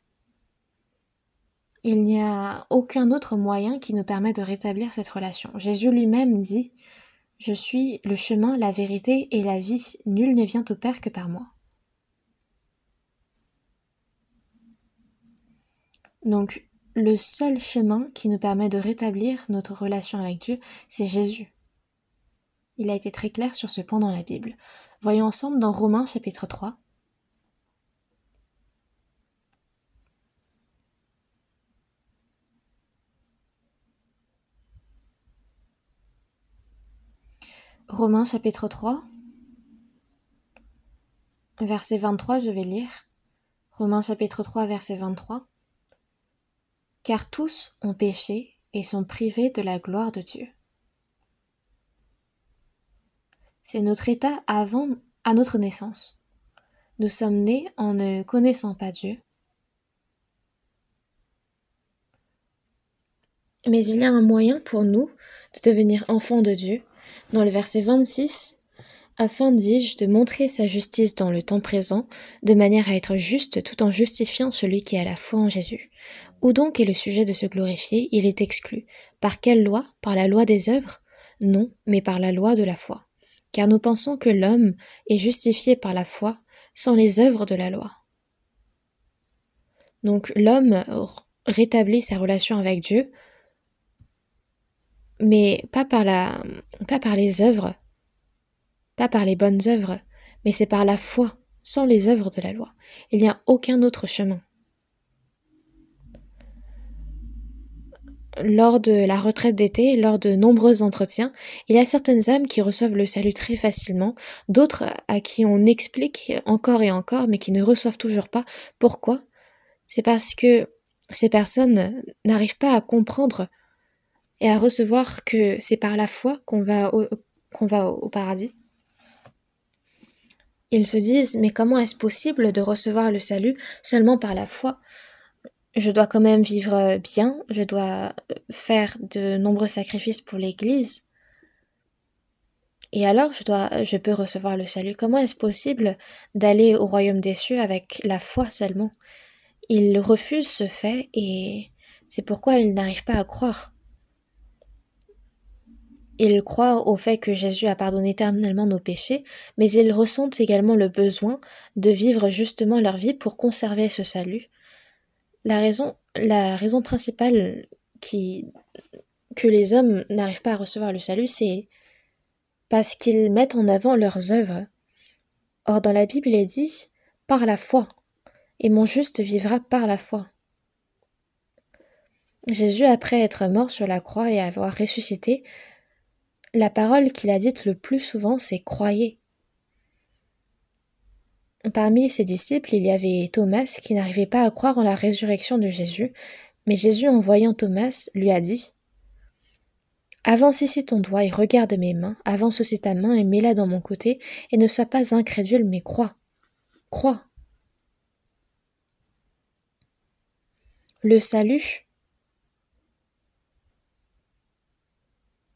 Il n'y a aucun autre moyen qui nous permet de rétablir cette relation. Jésus lui-même dit « Je suis le chemin, la vérité et la vie. Nul ne vient au Père que par moi. » Donc, le seul chemin qui nous permet de rétablir notre relation avec Dieu, c'est Jésus. Il a été très clair sur ce point dans la Bible. Voyons ensemble dans Romains chapitre 3. Romains chapitre 3, verset 23, je vais lire. Romains chapitre 3, verset 23. Car tous ont péché et sont privés de la gloire de Dieu. C'est notre état à notre naissance. Nous sommes nés en ne connaissant pas Dieu. Mais il y a un moyen pour nous de devenir enfants de Dieu. Dans le verset 26, afin, dis-je, de montrer sa justice dans le temps présent, de manière à être juste tout en justifiant celui qui a la foi en Jésus. Où donc est le sujet de se glorifier? Il est exclu. Par quelle loi? Par la loi des œuvres? Non, mais par la loi de la foi. Car nous pensons que l'homme est justifié par la foi sans les œuvres de la loi. Donc l'homme rétablit sa relation avec Dieu, mais pas par les œuvres, pas par les bonnes œuvres, mais c'est par la foi, sans les œuvres de la loi. Il n'y a aucun autre chemin. Lors de la retraite d'été, lors de nombreux entretiens, il y a certaines âmes qui reçoivent le salut très facilement, d'autres à qui on explique encore et encore, mais qui ne reçoivent toujours pas. Pourquoi? C'est parce que ces personnes n'arrivent pas à comprendre et à recevoir que c'est par la foi qu'on va au paradis. Ils se disent, mais comment est-ce possible de recevoir le salut seulement par la foi? Je dois quand même vivre bien, je dois faire de nombreux sacrifices pour l'Église. Et alors, je peux recevoir le salut. Comment est-ce possible d'aller au royaume des cieux avec la foi seulement? Ils refusent ce fait et c'est pourquoi ils n'arrivent pas à croire. Ils croient au fait que Jésus a pardonné éternellement nos péchés, mais ils ressentent également le besoin de vivre justement leur vie pour conserver ce salut. La raison principale que les hommes n'arrivent pas à recevoir le salut, c'est parce qu'ils mettent en avant leurs œuvres. Or, dans la Bible, il est dit « par la foi », et mon juste vivra par la foi. Jésus, après être mort sur la croix et avoir ressuscité, la parole qu'il a dite le plus souvent, c'est « croyez ». Parmi ses disciples, il y avait Thomas qui n'arrivait pas à croire en la résurrection de Jésus, mais Jésus, en voyant Thomas, lui a dit « Avance ici ton doigt et regarde mes mains, avance aussi ta main et mets-la dans mon côté, et ne sois pas incrédule, mais crois. Crois. » Le salut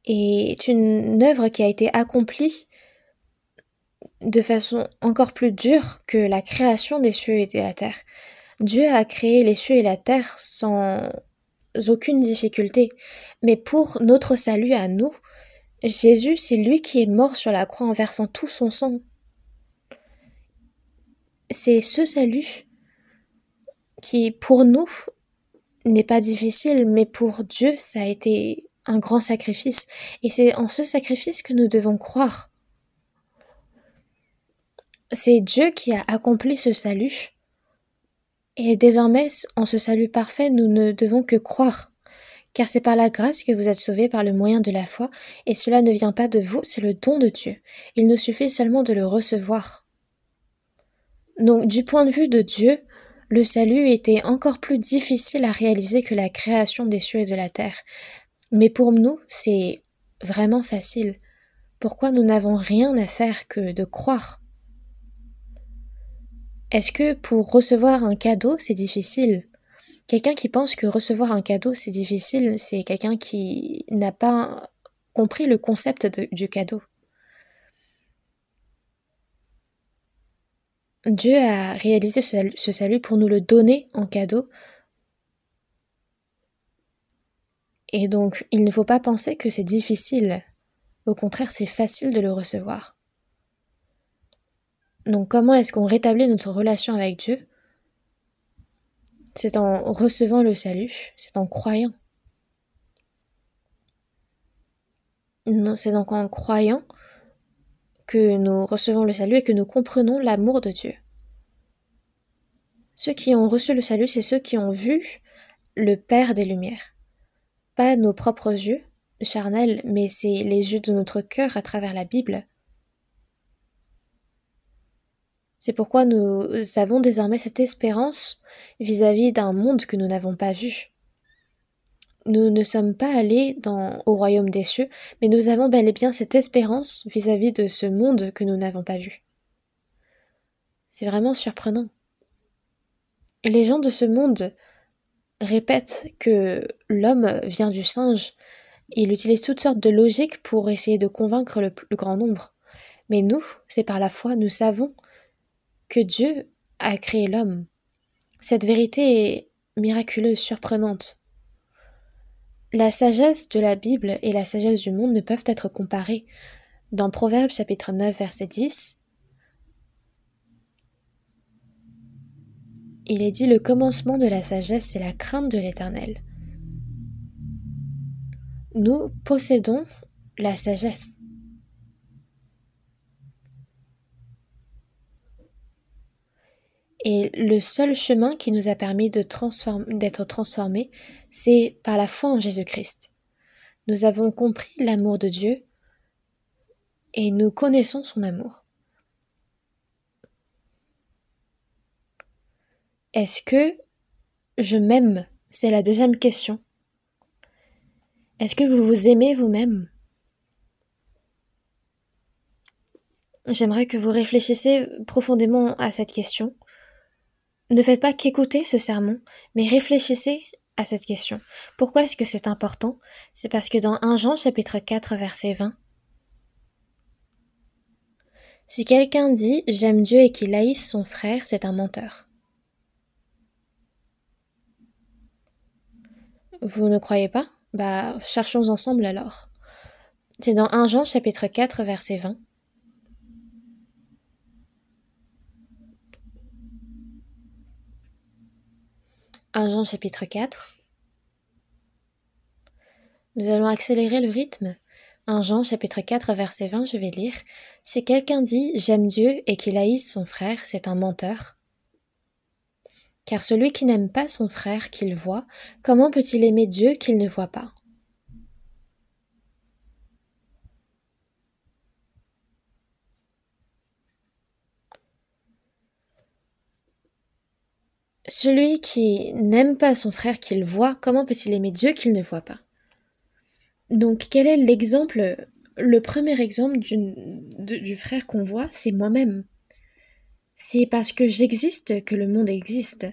est une œuvre qui a été accomplie de façon encore plus dure que la création des cieux et de la terre. Dieu a créé les cieux et la terre sans aucune difficulté, mais pour notre salut à nous, Jésus, c'est lui qui est mort sur la croix en versant tout son sang. C'est ce salut qui, pour nous, n'est pas difficile, mais pour Dieu, ça a été un grand sacrifice. Et c'est en ce sacrifice que nous devons croire. C'est Dieu qui a accompli ce salut. Et désormais, en ce salut parfait, nous ne devons que croire. Car c'est par la grâce que vous êtes sauvés par le moyen de la foi, et cela ne vient pas de vous, c'est le don de Dieu. Il nous suffit seulement de le recevoir. Donc, du point de vue de Dieu, le salut était encore plus difficile à réaliser que la création des cieux et de la terre. Mais pour nous, c'est vraiment facile. Pourquoi nous n'avons rien à faire que de croire? Est-ce que pour recevoir un cadeau, c'est difficile? Quelqu'un qui pense que recevoir un cadeau, c'est difficile, c'est quelqu'un qui n'a pas compris le concept du cadeau. Dieu a réalisé ce salut pour nous le donner en cadeau. Et donc, il ne faut pas penser que c'est difficile. Au contraire, c'est facile de le recevoir. Donc, comment est-ce qu'on rétablit notre relation avec Dieu? C'est en recevant le salut, c'est en croyant. Non, c'est donc en croyant que nous recevons le salut et que nous comprenons l'amour de Dieu. Ceux qui ont reçu le salut, c'est ceux qui ont vu le Père des Lumières. Pas nos propres yeux, charnels, mais c'est les yeux de notre cœur à travers la Bible. C'est pourquoi nous avons désormais cette espérance vis-à-vis d'un monde que nous n'avons pas vu. Nous ne sommes pas allés au royaume des cieux, mais nous avons bel et bien cette espérance vis-à-vis de ce monde que nous n'avons pas vu. C'est vraiment surprenant. Et les gens de ce monde répètent que l'homme vient du singe. Il utilise toutes sortes de logiques pour essayer de convaincre le plus grand nombre. Mais nous, c'est par la foi, nous savons que Dieu a créé l'homme. Cette vérité est miraculeuse, surprenante. La sagesse de la Bible et la sagesse du monde ne peuvent être comparées. Dans Proverbes chapitre 9 verset 10, il est dit: le commencement de la sagesse, c'est la crainte de l'Éternel. Nous possédons la sagesse. Et le seul chemin qui nous a permis d'être transformés, c'est par la foi en Jésus-Christ. Nous avons compris l'amour de Dieu et nous connaissons son amour. Est-ce que je m'aime? C'est la deuxième question. Est-ce que vous vous aimez vous-même? J'aimerais que vous réfléchissiez profondément à cette question. Ne faites pas qu'écouter ce sermon, mais réfléchissez à cette question. Pourquoi est-ce que c'est important? C'est parce que dans 1 Jean chapitre 4 verset 20, si quelqu'un dit « j'aime Dieu » et qu'il haïsse son frère, c'est un menteur. Vous ne croyez pas? Cherchons ensemble alors. C'est dans 1 Jean chapitre 4 verset 20. « 1 Jean chapitre 4. Nous allons accélérer le rythme. 1 Jean chapitre 4 verset 20, je vais lire. « Si quelqu'un dit « j'aime Dieu » et qu'il haïsse son frère, c'est un menteur. Car celui qui n'aime pas son frère qu'il voit, comment peut-il aimer Dieu qu'il ne voit pas ?» Celui qui n'aime pas son frère qu'il voit, comment peut-il aimer Dieu qu'il ne voit pas? Donc quel est l'exemple? Le premier exemple du frère qu'on voit, c'est moi-même. C'est parce que j'existe que le monde existe.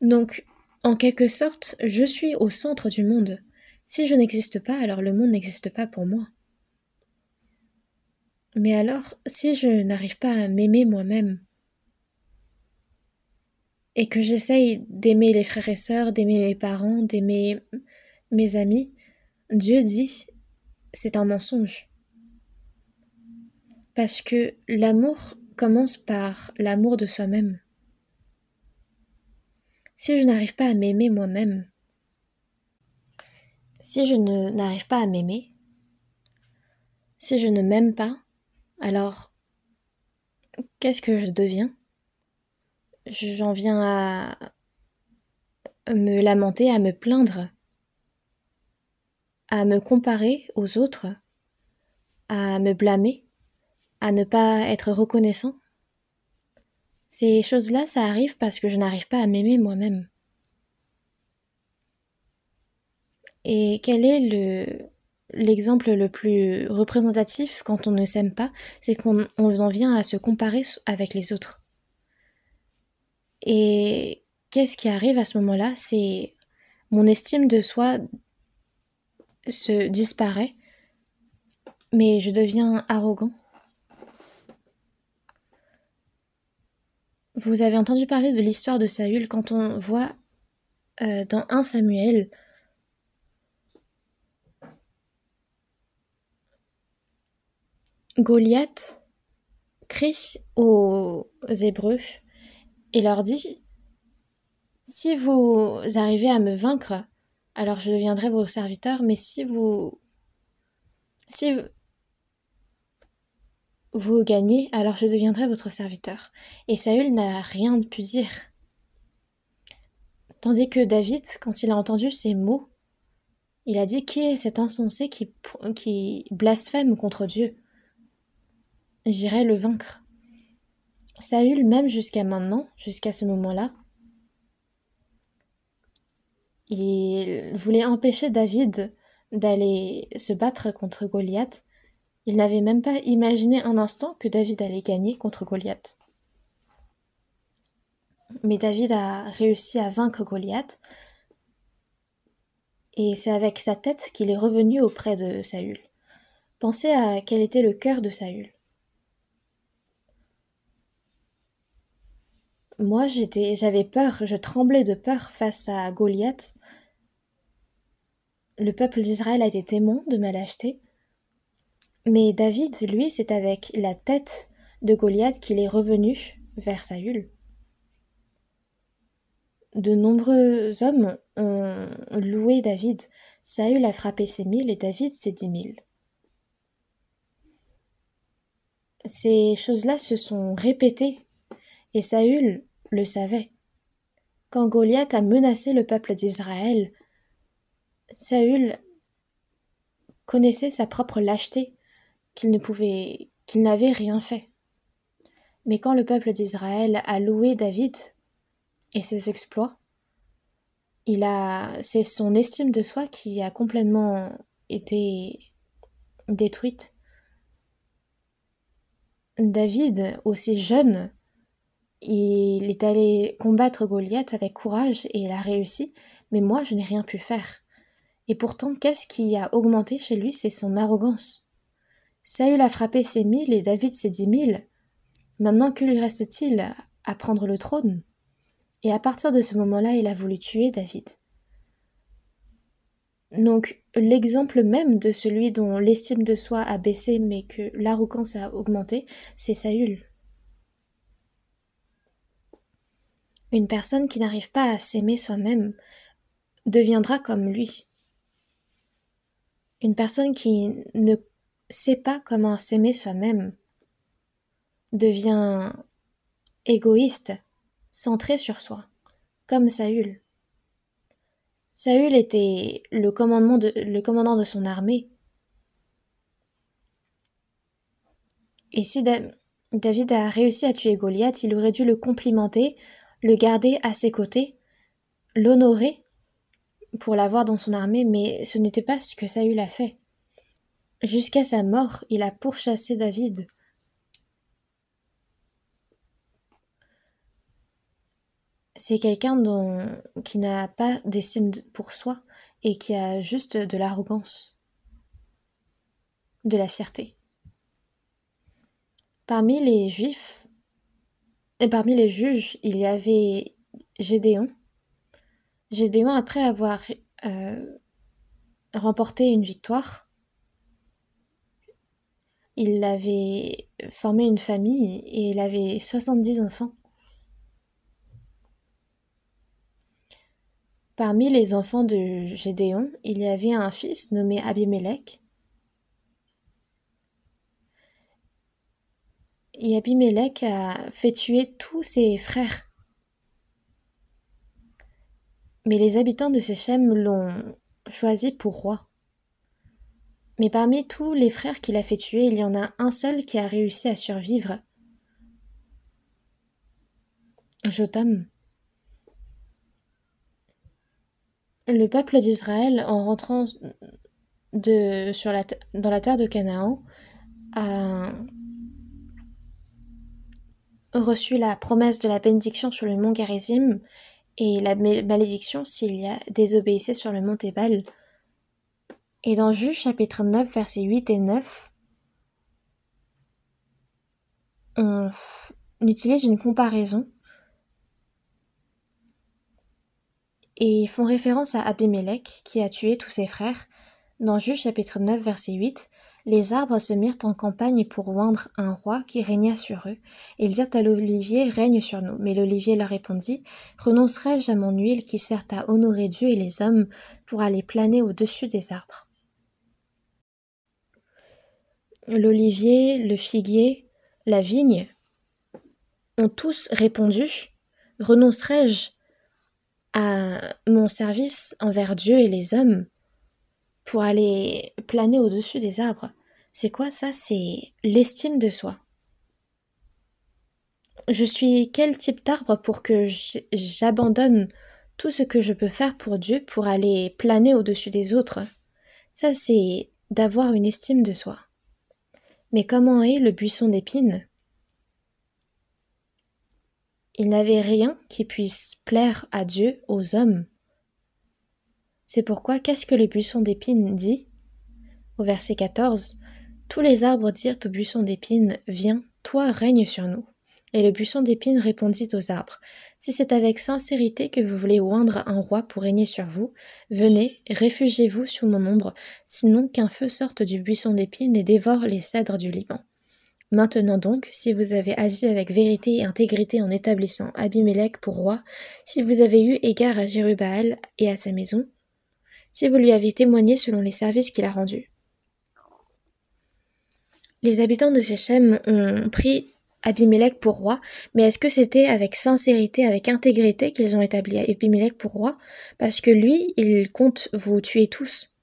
Donc, en quelque sorte, je suis au centre du monde. Si je n'existe pas, alors le monde n'existe pas pour moi. Mais alors, si je n'arrive pas à m'aimer moi-même, et que j'essaye d'aimer les frères et sœurs, d'aimer mes parents, d'aimer mes amis, Dieu dit, c'est un mensonge. Parce que l'amour commence par l'amour de soi-même. Si je n'arrive pas à m'aimer moi-même, si je n'arrive pas à m'aimer, si je ne m'aime pas, alors qu'est-ce que je deviens? J'en viens à me lamenter, à me plaindre, à me comparer aux autres, à me blâmer, à ne pas être reconnaissant. Ces choses-là, ça arrive parce que je n'arrive pas à m'aimer moi-même. Et quel est l'exemple le plus représentatif quand on ne s'aime pas? C'est qu'on en vient à se comparer avec les autres. Et qu'est-ce qui arrive à ce moment-là? C'est mon estime de soi se disparaît, mais je deviens arrogant. Vous avez entendu parler de l'histoire de Saül quand on voit dans 1 Samuel Goliath crie aux Hébreux et leur dit: si vous arrivez à me vaincre, alors je deviendrai vos serviteurs, mais si vous gagnez, alors je deviendrai votre serviteur. Et Saül n'a rien pu dire. Tandis que David, quand il a entendu ces mots, Il a dit: qui est cet insensé qui blasphème contre Dieu? J'irai le vaincre. Saül, même jusqu'à maintenant, jusqu'à ce moment-là, il voulait empêcher David d'aller se battre contre Goliath. Il n'avait même pas imaginé un instant que David allait gagner contre Goliath. Mais David a réussi à vaincre Goliath, et c'est avec sa tête qu'il est revenu auprès de Saül. Pensez à quel était le cœur de Saül. Moi, j'avais peur, je tremblais de peur face à Goliath. Le peuple d'Israël a été témoin de ma lâcheté. Mais David, lui, c'est avec la tête de Goliath qu'il est revenu vers Saül. De nombreux hommes ont loué David. Saül a frappé ses 1000 et David ses 10 000. Ces choses-là se sont répétées et Saül le savait. Quand Goliath a menacé le peuple d'Israël, Saül connaissait sa propre lâcheté, qu'il n'avait rien fait. Mais quand le peuple d'Israël a loué David et ses exploits, c'est son estime de soi qui a complètement été détruite. David, aussi jeune, il est allé combattre Goliath avec courage et il a réussi, mais moi je n'ai rien pu faire. Et pourtant, qu'est-ce qui a augmenté chez lui? C'est son arrogance. Saül a frappé ses 1000 et David ses 10 000. Maintenant, que lui reste-t-il à prendre le trône? Et à partir de ce moment-là, il a voulu tuer David. Donc, l'exemple même de celui dont l'estime de soi a baissé mais que l'arrogance a augmenté, c'est Saül. Une personne qui n'arrive pas à s'aimer soi-même deviendra comme lui. Une personne qui ne sait pas comment s'aimer soi-même devient égoïste, centré sur soi, comme Saül. Saül était le commandant de son armée. Et si David a réussi à tuer Goliath, il aurait dû le complimenter, le garder à ses côtés, l'honorer pour l'avoir dans son armée, mais ce n'était pas ce que Saül a fait. Jusqu'à sa mort, il a pourchassé David. C'est quelqu'un qui n'a pas d'estime pour soi et qui a juste de l'arrogance, de la fierté. Parmi les Juifs et parmi les juges, il y avait Gédéon. Gédéon, après avoir remporté une victoire, il avait formé une famille et il avait 70 enfants. Parmi les enfants de Gédéon, il y avait un fils nommé Abimélec. Et Abimélec a fait tuer tous ses frères. Mais les habitants de Séchem l'ont choisi pour roi. Mais parmi tous les frères qu'il a fait tuer, il y en a un seul qui a réussi à survivre. Jotham. Le peuple d'Israël, en rentrant dans la terre de Canaan, a reçu la promesse de la bénédiction sur le mont Garizim et la malédiction s'il y a désobéissé sur le mont Ébal. Et dans Juge chapitre 9, versets 8 et 9, on utilise une comparaison et ils font référence à Abimélec qui a tué tous ses frères. Dans Juge chapitre 9, verset 8, les arbres se mirent en campagne pour oindre un roi qui régna sur eux. Et ils dirent à l'olivier, règne sur nous. Mais l'olivier leur répondit, renoncerai-je à mon huile qui sert à honorer Dieu et les hommes pour aller planer au-dessus des arbres? L'olivier, le figuier, la vigne ont tous répondu, renoncerai-je à mon service envers Dieu et les hommes pour aller planer au-dessus des arbres. C'est quoi ça? C'est l'estime de soi. Je suis quel type d'arbre pour que j'abandonne tout ce que je peux faire pour Dieu pour aller planer au-dessus des autres? Ça, c'est d'avoir une estime de soi. Mais comment est le buisson d'épines? Il n'avait rien qui puisse plaire à Dieu, aux hommes. C'est pourquoi qu'est-ce que le buisson d'épines dit? Au verset 14, tous les arbres dirent au buisson d'épines, viens, toi règne sur nous. Et le buisson d'épines répondit aux arbres, si c'est avec sincérité que vous voulez oindre un roi pour régner sur vous, venez, réfugiez-vous sous mon ombre, sinon qu'un feu sorte du buisson d'épines et dévore les cèdres du Liban. Maintenant donc, si vous avez agi avec vérité et intégrité en établissant Abimélec pour roi, si vous avez eu égard à Jérubaal et à sa maison, si vous lui avez témoigné selon les services qu'il a rendus. Les habitants de Séchem ont pris Abimélec pour roi, mais est-ce que c'était avec sincérité, avec intégrité qu'ils ont établi Abimélec pour roi? Parce que lui, il compte vous tuer tous.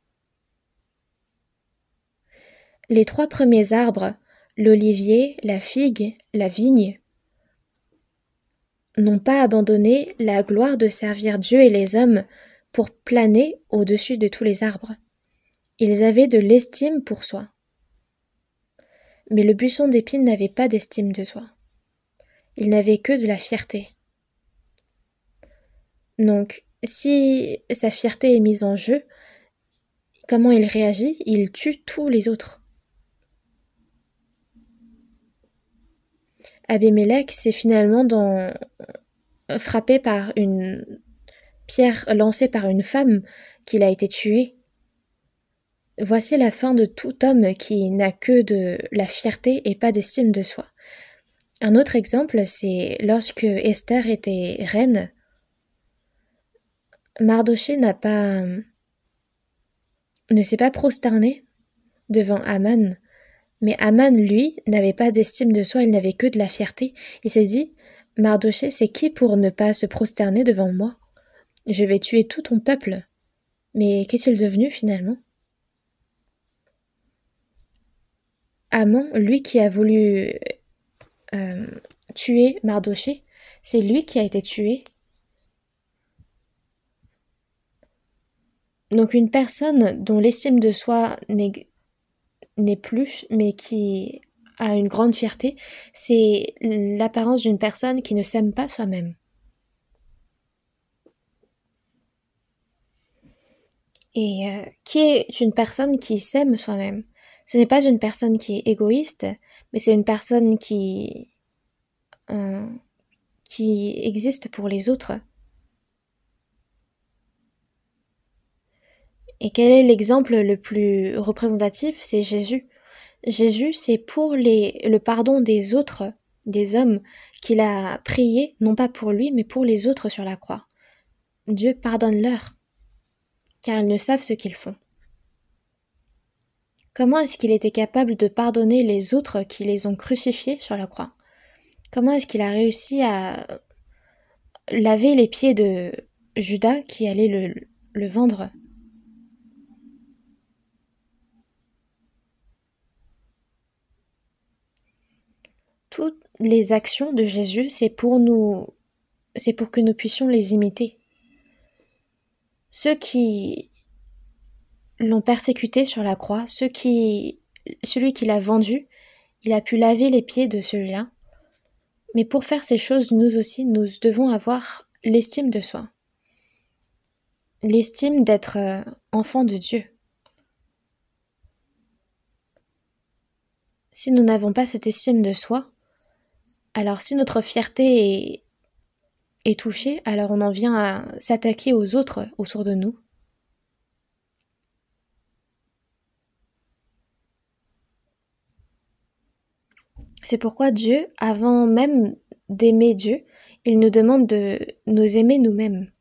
Les 3 premiers arbres, l'olivier, la figue, la vigne, n'ont pas abandonné la gloire de servir Dieu et les hommes pour planer au-dessus de tous les arbres. Ils avaient de l'estime pour soi. Mais le buisson d'épines n'avait pas d'estime de soi. Il n'avait que de la fierté. Donc, si sa fierté est mise en jeu, comment il réagit? Il tue tous les autres. Abimélec s'est finalement frappé par une pierre lancée par une femme qu'il a été tué. Voici la fin de tout homme qui n'a que de la fierté et pas d'estime de soi. Un autre exemple, c'est lorsque Esther était reine, Mardochée ne s'est pas prosterné devant Aman, mais Aman, lui, n'avait pas d'estime de soi, il n'avait que de la fierté. Il s'est dit, Mardochée, c'est qui pour ne pas se prosterner devant moi? Je vais tuer tout ton peuple. Mais qu'est-il devenu finalement? Aman, lui qui a voulu tuer Mardochée, c'est lui qui a été tué. Donc une personne dont l'estime de soi n'est plus, mais qui a une grande fierté, c'est l'apparence d'une personne qui ne s'aime pas soi-même. Et qui est une personne qui s'aime soi-même? Ce n'est pas une personne qui est égoïste, mais c'est une personne qui existe pour les autres. Et quel est l'exemple le plus représentatif? C'est Jésus. Jésus, c'est pour le pardon des autres, des hommes, qu'il a prié, non pas pour lui, mais pour les autres sur la croix. Dieu pardonne-leur, car ils ne savent ce qu'ils font. Comment est-ce qu'il était capable de pardonner les autres qui les ont crucifiés sur la croix? Comment est-ce qu'il a réussi à laver les pieds de Judas qui allait le vendre? Toutes les actions de Jésus, c'est pour que nous puissions les imiter. Ceux qui l'ont persécuté sur la croix, celui qui l'a vendu, il a pu laver les pieds de celui-là. Mais pour faire ces choses, nous aussi, nous devons avoir l'estime de soi. L'estime d'être enfant de Dieu. Si nous n'avons pas cette estime de soi, alors si notre fierté est touchée, alors on en vient à s'attaquer aux autres autour de nous. C'est pourquoi Dieu, avant même d'aimer Dieu, il nous demande de nous aimer nous-mêmes.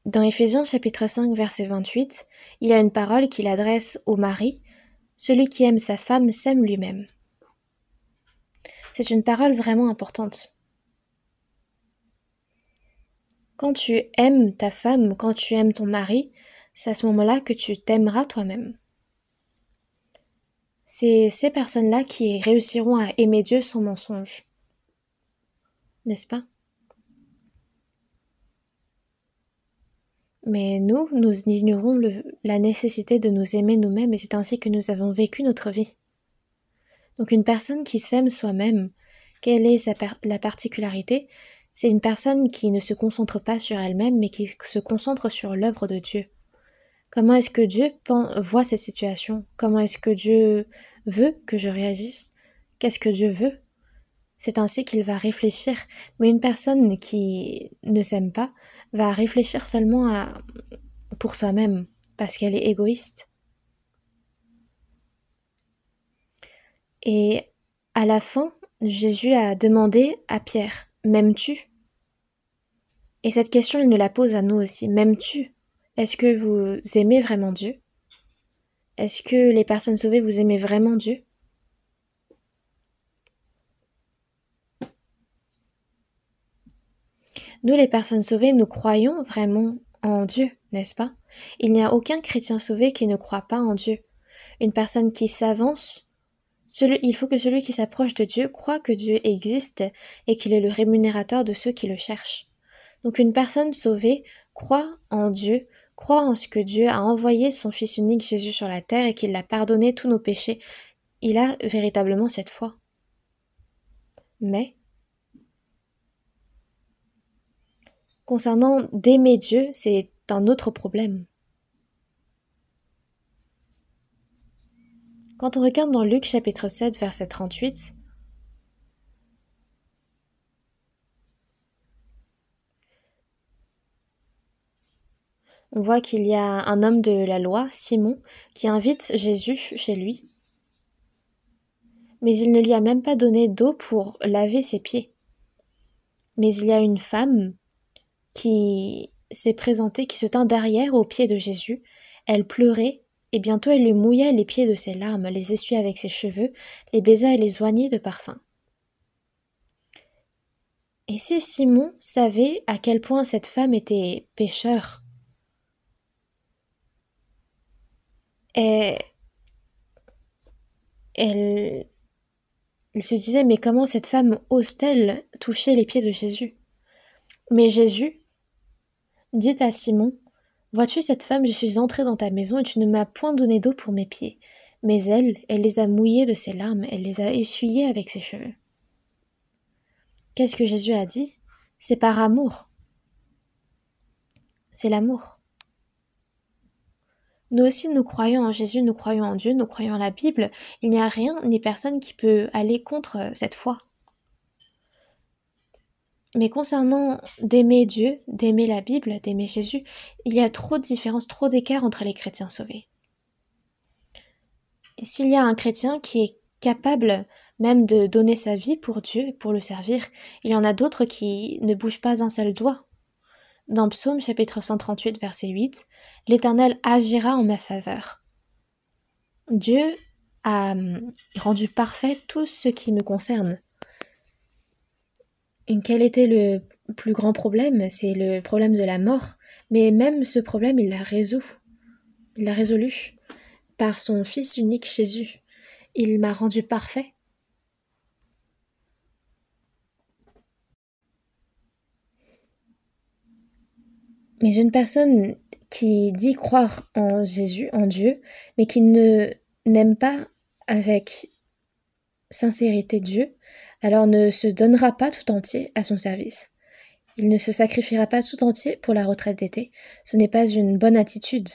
Dans Éphésiens chapitre 5 verset 28, il y a une parole qu'il adresse au mari, « Celui qui aime sa femme s'aime lui-même ». C'est une parole vraiment importante. Quand tu aimes ta femme, quand tu aimes ton mari, c'est à ce moment-là que tu t'aimeras toi-même. C'est ces personnes-là qui réussiront à aimer Dieu sans mensonge, n'est-ce pas? Mais nous ignorons la nécessité de nous aimer nous-mêmes et c'est ainsi que nous avons vécu notre vie. Donc une personne qui s'aime soi-même, quelle est la particularité? C'est une personne qui ne se concentre pas sur elle-même mais qui se concentre sur l'œuvre de Dieu. Comment est-ce que Dieu voit cette situation? Comment est-ce que Dieu veut que je réagisse? Qu'est-ce que Dieu veut? C'est ainsi qu'il va réfléchir. Mais une personne qui ne s'aime pas va réfléchir seulement pour soi-même, parce qu'elle est égoïste. Et à la fin, Jésus a demandé à Pierre, m'aimes-tu? Et cette question, il nous la pose à nous aussi, m'aimes-tu? Est-ce que vous aimez vraiment Dieu? Est-ce que les personnes sauvées, vous aimez vraiment Dieu? Nous, les personnes sauvées, nous croyons vraiment en Dieu, n'est-ce pas? Il n'y a aucun chrétien sauvé qui ne croit pas en Dieu. Une personne qui s'avance, il faut que celui qui s'approche de Dieu croit que Dieu existe et qu'il est le rémunérateur de ceux qui le cherchent. Donc une personne sauvée croit en Dieu, croit en ce que Dieu a envoyé son Fils unique Jésus sur la terre et qu'il a pardonné tous nos péchés. Il a véritablement cette foi. Mais, concernant d'aimer Dieu, c'est un autre problème. Quand on regarde dans Luc chapitre 7 verset 38, on voit qu'il y a un homme de la loi, Simon, qui invite Jésus chez lui, mais il ne lui a même pas donné d'eau pour laver ses pieds. Mais il y a une femme qui s'est présentée, qui se tint derrière aux pieds de Jésus. Elle pleurait, et bientôt elle lui mouillait les pieds de ses larmes, les essuyait avec ses cheveux, les baisa et les oignait de parfum. Et si Simon savait à quel point cette femme était pécheure, et il se disait, mais comment cette femme ose-t-elle toucher les pieds de Jésus? Mais Jésus dit à Simon, vois-tu cette femme, je suis entrée dans ta maison et tu ne m'as point donné d'eau pour mes pieds. Mais elle les a mouillés de ses larmes, elle les a essuyés avec ses cheveux. Qu'est-ce que Jésus a dit? C'est par amour. C'est l'amour. Nous aussi, nous croyons en Jésus, nous croyons en Dieu, nous croyons en la Bible. Il n'y a rien ni personne qui peut aller contre cette foi. Mais concernant d'aimer Dieu, d'aimer la Bible, d'aimer Jésus, il y a trop de différences, trop d'écart entre les chrétiens sauvés. Et s'il y a un chrétien qui est capable même de donner sa vie pour Dieu, pour le servir, il y en a d'autres qui ne bougent pas un seul doigt. Dans Psaume chapitre 138 verset 8, l'Éternel agira en ma faveur. Dieu a rendu parfait tout ce qui me concerne. Et quel était le plus grand problème? C'est le problème de la mort. Mais même ce problème, il l'a résolu. Il l'a résolu par son Fils unique Jésus. Il m'a rendu parfait. Mais une personne qui dit croire en Jésus, en Dieu, mais qui n'aime pas avec sincérité Dieu, alors ne se donnera pas tout entier à son service. Il ne se sacrifiera pas tout entier pour la retraite d'été. Ce n'est pas une bonne attitude.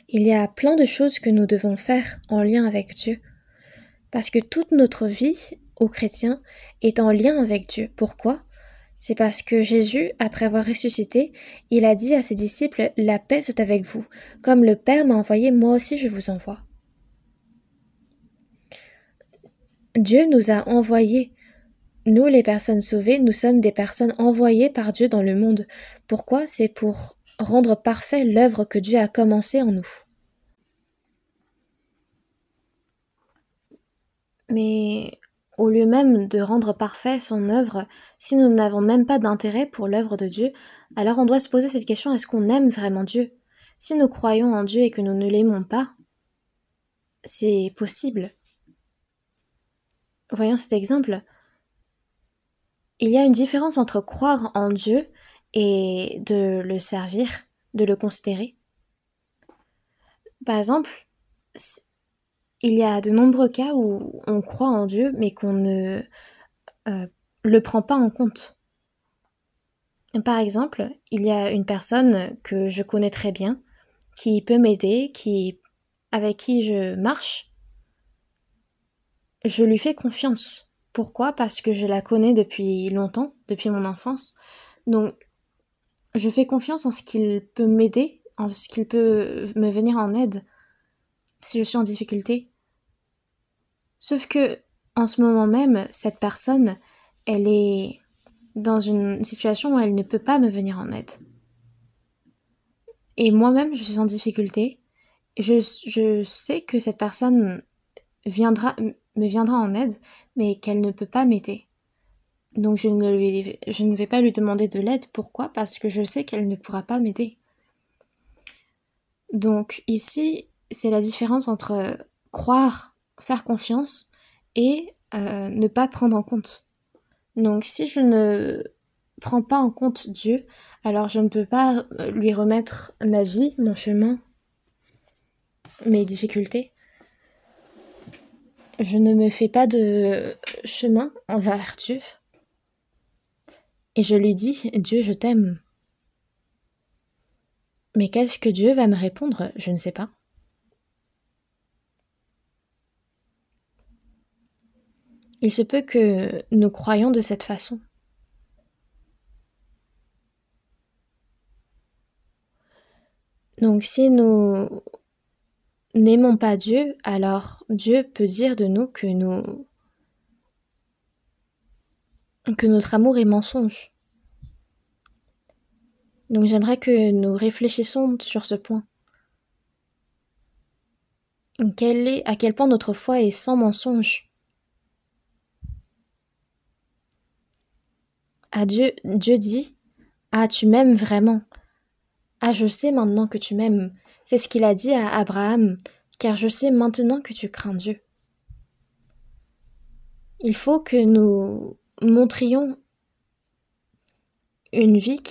Il y a plein de choses que nous devons faire en lien avec Dieu. Parce que toute notre vie, aux chrétiens, est en lien avec Dieu. Pourquoi? C'est parce que Jésus, après avoir ressuscité, il a dit à ses disciples, « La paix soit avec vous. Comme le Père m'a envoyé, moi aussi je vous envoie. » Dieu nous a envoyés. Nous, les personnes sauvées, nous sommes des personnes envoyées par Dieu dans le monde. Pourquoi? C'est pour rendre parfait l'œuvre que Dieu a commencée en nous. Mais Au lieu même de rendre parfait son œuvre, si nous n'avons même pas d'intérêt pour l'œuvre de Dieu, alors on doit se poser cette question, est-ce qu'on aime vraiment Dieu? Si nous croyons en Dieu et que nous ne l'aimons pas, c'est possible. Voyons cet exemple. Il y a une différence entre croire en Dieu et de le servir, de le considérer. Par exemple, il y a de nombreux cas où on croit en Dieu mais qu'on ne le prend pas en compte. Par exemple, il y a une personne que je connais très bien qui peut m'aider, avec qui je marche. Je lui fais confiance. Pourquoi? Parce que je la connais depuis longtemps, depuis mon enfance. Donc, je fais confiance en ce qu'il peut m'aider, en ce qu'il peut me venir en aide si je suis en difficulté. Sauf que, en ce moment même, cette personne, elle est dans une situation où elle ne peut pas me venir en aide. Et moi-même, je suis en difficulté. Je sais que cette personne me viendra en aide, mais qu'elle ne peut pas m'aider. Donc je ne vais pas lui demander de l'aide. Pourquoi? Parce que je sais qu'elle ne pourra pas m'aider. Donc ici, c'est la différence entre croire, faire confiance et ne pas prendre en compte. Donc si je ne prends pas en compte Dieu, alors je ne peux pas lui remettre ma vie, mon chemin, mes difficultés. Je ne me fais pas de chemin envers Dieu. Et je lui dis, Dieu, je t'aime. Mais qu'est-ce que Dieu va me répondre? Je ne sais pas. Il se peut que nous croyions de cette façon. Donc si nous n'aimons pas Dieu, alors Dieu peut dire de nous que notre amour est mensonge. Donc j'aimerais que nous réfléchissions sur ce point. À quel point notre foi est sans mensonge. Dieu dit, ah, tu m'aimes vraiment. Ah, je sais maintenant que tu m'aimes. C'est ce qu'il a dit à Abraham, car je sais maintenant que tu crains Dieu. Il faut que nous montrions une vie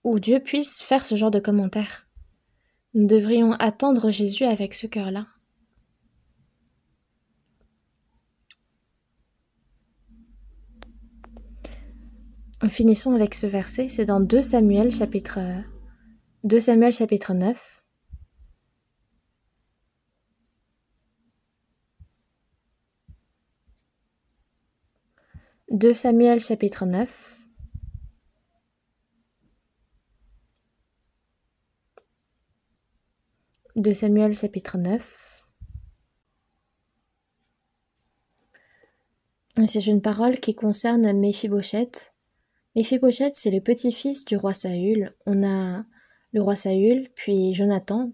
où Dieu puisse faire ce genre de commentaires. Nous devrions attendre Jésus avec ce cœur-là. Finissons avec ce verset, c'est dans 2 Samuel chapitre 9. 2 Samuel chapitre 9. De Samuel chapitre 9. C'est une parole qui concerne Méphibosheth. Méphibosheth, c'est le petit-fils du roi Saül. On a le roi Saül, puis Jonathan,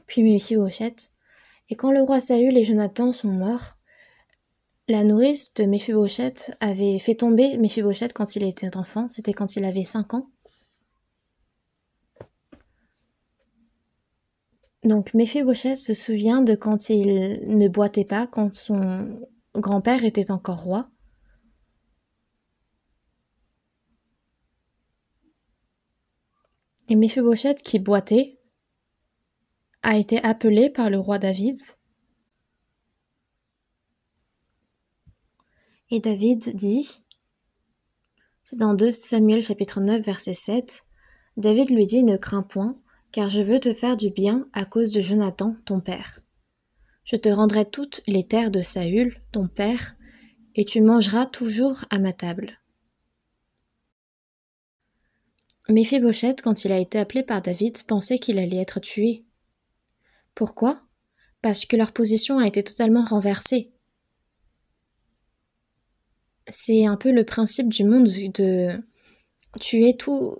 puis Méphibosheth. Et quand le roi Saül et Jonathan sont morts, la nourrice de Méphibosheth avait fait tomber Méphibosheth quand il était enfant, c'était quand il avait 5 ans. Donc Méphibosheth se souvient de quand il ne boitait pas, quand son grand-père était encore roi. Et Méphibosheth, qui boitait, a été appelé par le roi David. Et David dit, c'est dans 2 Samuel chapitre 9 verset 7, David lui dit, ne crains point, car je veux te faire du bien à cause de Jonathan, ton père. Je te rendrai toutes les terres de Saül, ton père, et tu mangeras toujours à ma table. Méphibosheth, quand il a été appelé par David, pensait qu'il allait être tué. Pourquoi? Parce que leur position a été totalement renversée. C'est un peu le principe du monde de tuer tout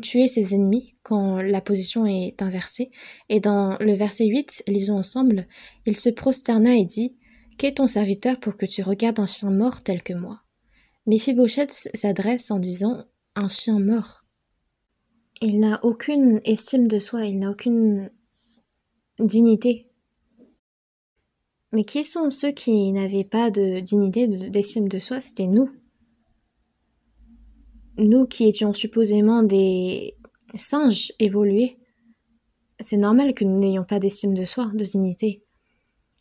tuer ses ennemis quand la position est inversée. Et dans le verset 8, lisons ensemble, il se prosterna et dit, qu'est ton serviteur pour que tu regardes un chien mort tel que moi? Méphibosheth s'adresse en disant, un chien mort. Il n'a aucune estime de soi, il n'a aucune dignité. Mais qui sont ceux qui n'avaient pas de dignité, d'estime de soi? C'était nous. Nous qui étions supposément des singes évolués. C'est normal que nous n'ayons pas d'estime de soi, de dignité.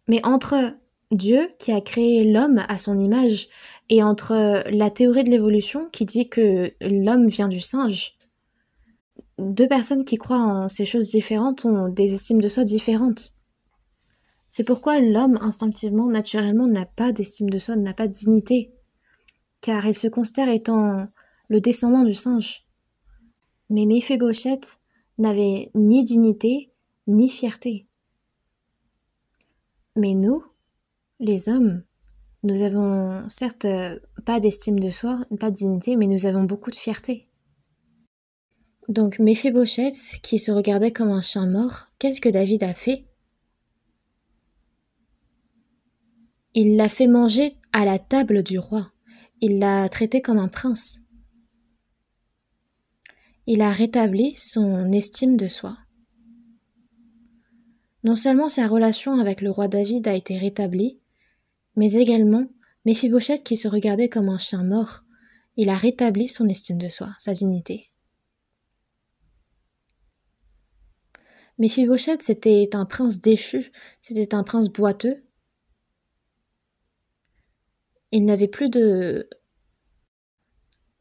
Mais entre Dieu qui a créé l'homme à son image et entre la théorie de l'évolution qui dit que l'homme vient du singe, deux personnes qui croient en ces choses différentes ont des estimes de soi différentes. C'est pourquoi l'homme, instinctivement, naturellement, n'a pas d'estime de soi, n'a pas de dignité, car il se considère étant le descendant du singe. Mais Méphibosheth n'avait ni dignité, ni fierté. Mais nous, les hommes, nous avons certes pas d'estime de soi, pas de dignité, mais nous avons beaucoup de fierté. Donc Méphibosheth, qui se regardait comme un chien mort, qu'est-ce que David a fait? Il l'a fait manger à la table du roi. Il l'a traité comme un prince. Il a rétabli son estime de soi. Non seulement sa relation avec le roi David a été rétablie, mais également Méphibosheth qui se regardait comme un chien mort, il a rétabli son estime de soi, sa dignité. Méphibosheth, c'était un prince déchu, c'était un prince boiteux. Il n'avait plus de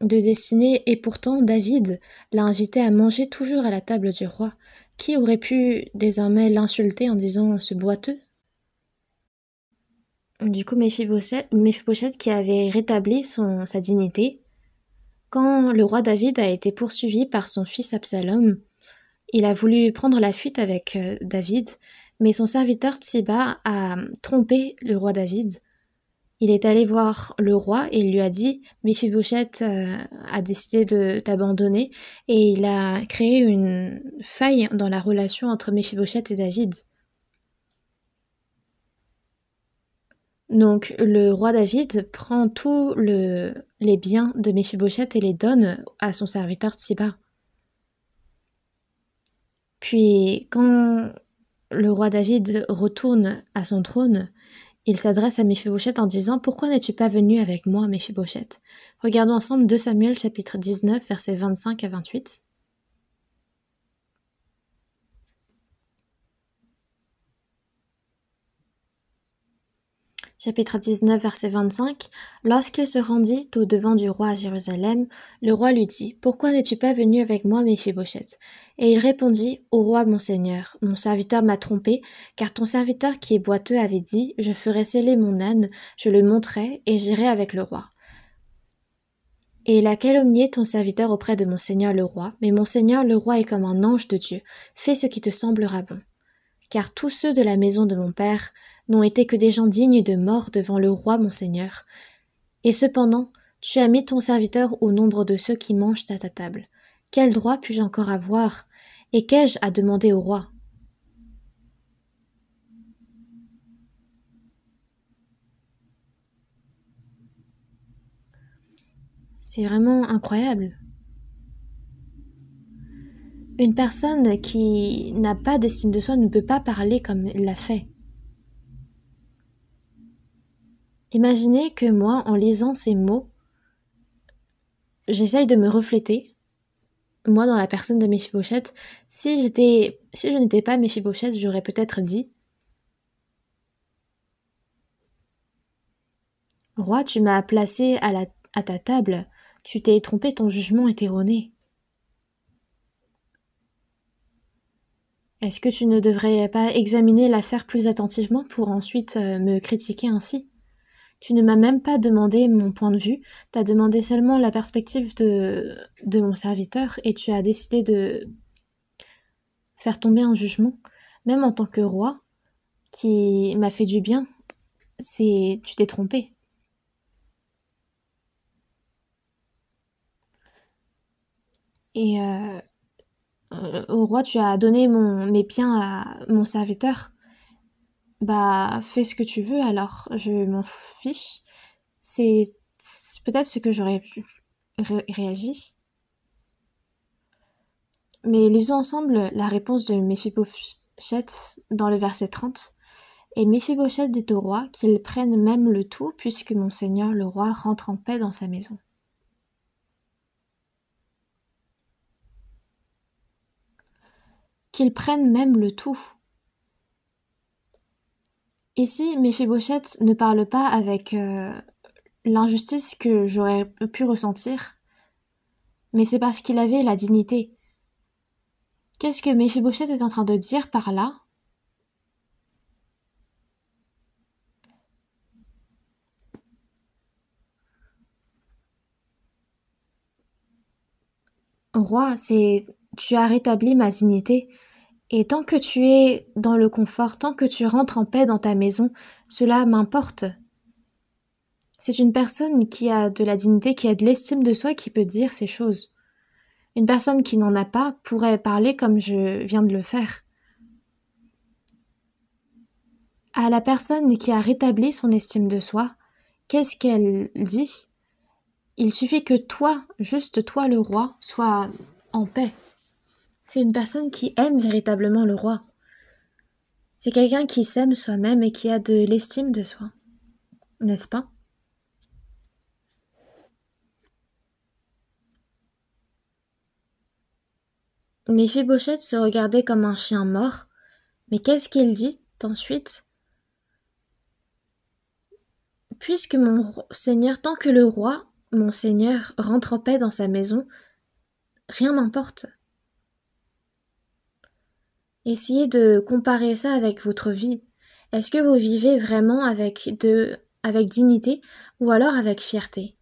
destinée, et pourtant David l'a invité à manger toujours à la table du roi. Qui aurait pu désormais l'insulter en disant ce boiteux? Du coup, Méphibosheth qui avait rétabli sa dignité, quand le roi David a été poursuivi par son fils Absalom, il a voulu prendre la fuite avec David, mais son serviteur Tsiba a trompé le roi David. Il est allé voir le roi et il lui a dit « Méphibosheth a décidé de t'abandonner » et il a créé une faille dans la relation entre Méphibosheth et David. Donc le roi David prend tous les biens de Méphibosheth et les donne à son serviteur Tsiba. Puis quand le roi David retourne à son trône, il s'adresse à Méphibosheth en disant « Pourquoi n'es-tu pas venu avec moi, Méphibosheth ?» Regardons ensemble 2 Samuel chapitre 19, versets 25 à 28. Chapitre 19, verset 25. Lorsqu'il se rendit au devant du roi à Jérusalem, le roi lui dit, « Pourquoi n'es-tu pas venu avec moi, Méphibosheth ?» Et il répondit, « Ô roi, mon seigneur, mon serviteur m'a trompé, car ton serviteur qui est boiteux avait dit, je ferai seller mon âne, je le monterai, et j'irai avec le roi. Et il a calomnié ton serviteur auprès de mon seigneur le roi, mais mon seigneur le roi est comme un ange de Dieu, fais ce qui te semblera bon. Car tous ceux de la maison de mon père n'ont été que des gens dignes de mort devant le roi mon seigneur. Et cependant, tu as mis ton serviteur au nombre de ceux qui mangent à ta table. Quel droit puis-je encore avoir? Et qu'ai-je à demander au roi? » C'est vraiment incroyable. Une personne qui n'a pas d'estime de soi ne peut pas parler comme il l'a fait. Imaginez que moi, en lisant ces mots, j'essaye de me refléter, moi dans la personne de Méphibosheth. Si je n'étais pas Méphibosheth, j'aurais peut-être dit « Roi, tu m'as placé à ta table, tu t'es trompé, ton jugement est erroné. Est-ce que tu ne devrais pas examiner l'affaire plus attentivement pour ensuite me critiquer ainsi ? Tu ne m'as même pas demandé mon point de vue, tu as demandé seulement la perspective de mon serviteur et tu as décidé de faire tomber un jugement. Même en tant que roi, qui m'a fait du bien, tu t'es trompé. » Et au roi, tu as donné mes biens à mon serviteur. Bah, fais ce que tu veux alors, je m'en fiche. C'est peut-être ce que j'aurais réagi. Mais lisons ensemble la réponse de Méphibosheth dans le verset 30. Et Méphibosheth dit au roi qu'il prenne même le tout, puisque mon seigneur le roi rentre en paix dans sa maison. Qu'il prenne même le tout. Ici, Méphibosheth ne parle pas avec l'injustice que j'aurais pu ressentir, mais c'est parce qu'il avait la dignité. Qu'est-ce que Méphibosheth est en train de dire par là? Roi, tu as rétabli ma dignité, et tant que tu es dans le confort, tant que tu rentres en paix dans ta maison, cela m'importe. C'est une personne qui a de la dignité, qui a de l'estime de soi, qui peut dire ces choses. Une personne qui n'en a pas pourrait parler comme je viens de le faire. À la personne qui a rétabli son estime de soi, qu'est-ce qu'elle dit? Il suffit que toi, juste toi le roi, sois en paix. C'est une personne qui aime véritablement le roi. C'est quelqu'un qui s'aime soi-même et qui a de l'estime de soi. N'est-ce pas? Méphibosheth se regardait comme un chien mort. Mais qu'est-ce qu'il dit ensuite? Puisque mon seigneur, tant que le roi, mon seigneur, rentre en paix dans sa maison, rien n'importe. Essayez de comparer ça avec votre vie. Est-ce que vous vivez vraiment avec dignité ou alors avec fierté?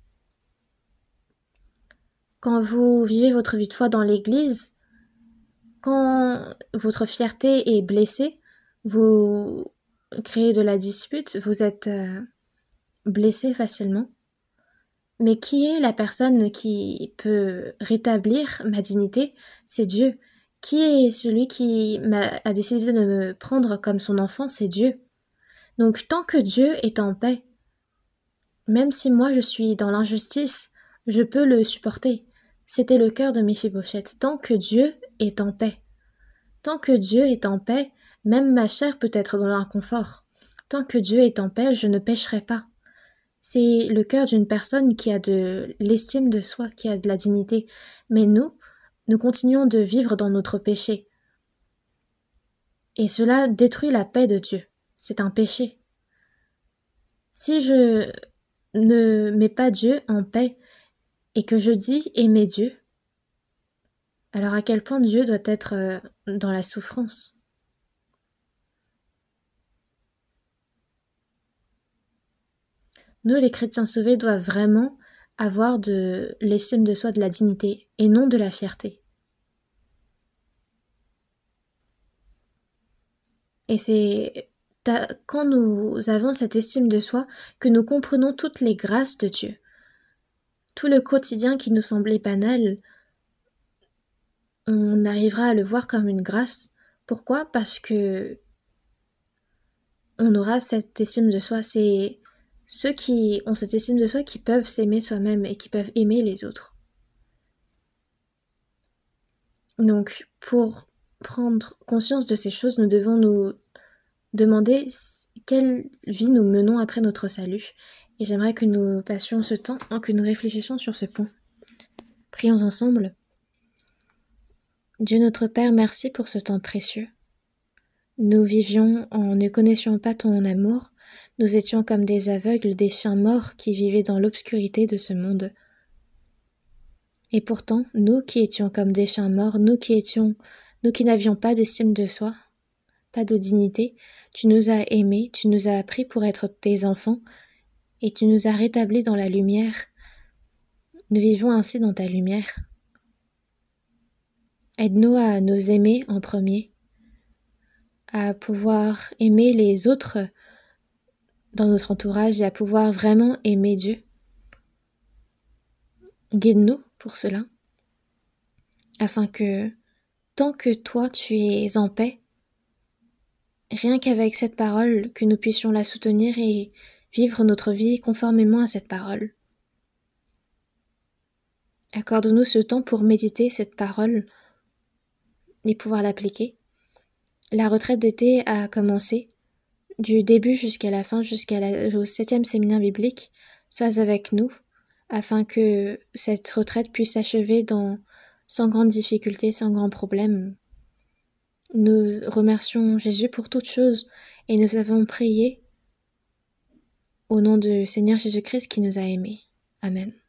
Quand vous vivez votre vie de foi dans l'église, quand votre fierté est blessée, vous créez de la dispute, vous êtes blessé facilement. Mais qui est la personne qui peut rétablir ma dignité? C'est Dieu. Qui est celui qui a décidé de me prendre comme son enfant? C'est Dieu. Donc tant que Dieu est en paix, même si moi je suis dans l'injustice, je peux le supporter. C'était le cœur de Méphibosheth. Tant que Dieu est en paix. Tant que Dieu est en paix, même ma chair peut être dans l'inconfort. Tant que Dieu est en paix, je ne pécherai pas. C'est le cœur d'une personne qui a de l'estime de soi, qui a de la dignité. Mais nous continuons de vivre dans notre péché. Et cela détruit la paix de Dieu. C'est un péché. Si je ne mets pas Dieu en paix et que je dis aimer Dieu, alors à quel point Dieu doit être dans la souffrance? Nous, les chrétiens sauvés, doivent vraiment avoir de l'estime de soi, de la dignité, et non de la fierté. Et c'est quand nous avons cette estime de soi que nous comprenons toutes les grâces de Dieu. Tout le quotidien qui nous semblait banal, on arrivera à le voir comme une grâce. Pourquoi? Parce que on aura cette estime de soi. C'est ceux qui ont cette estime de soi qui peuvent s'aimer soi-même et qui peuvent aimer les autres. Donc, pour prendre conscience de ces choses, nous devons nous demander quelle vie nous menons après notre salut. Et j'aimerais que nous passions ce temps, que nous réfléchissions sur ce point. Prions ensemble. Dieu notre Père, merci pour ce temps précieux. Nous vivions en ne connaissions pas ton amour. Nous étions comme des aveugles, des chiens morts qui vivaient dans l'obscurité de ce monde. Et pourtant, nous qui étions comme des chiens morts, nous qui n'avions pas d'estime de soi, pas de dignité, tu nous as aimés, tu nous as appris pour être tes enfants, et tu nous as rétablis dans la lumière. Nous vivons ainsi dans ta lumière. Aide-nous à nous aimer en premier, à pouvoir aimer les autres dans notre entourage et à pouvoir vraiment aimer Dieu. Guide-nous pour cela. afin que, tant que toi tu es en paix, rien qu'avec cette parole, que nous puissions la soutenir et vivre notre vie conformément à cette parole. Accorde-nous ce temps pour méditer cette parole et pouvoir l'appliquer. La retraite d'été a commencé, du début jusqu'à la fin, jusqu'au 7e séminaire biblique. Sois avec nous, afin que cette retraite puisse s'achever sans grande difficulté, sans grand problème. Nous remercions Jésus pour toutes choses et nous avons prié au nom du Seigneur Jésus-Christ qui nous a aimés. Amen.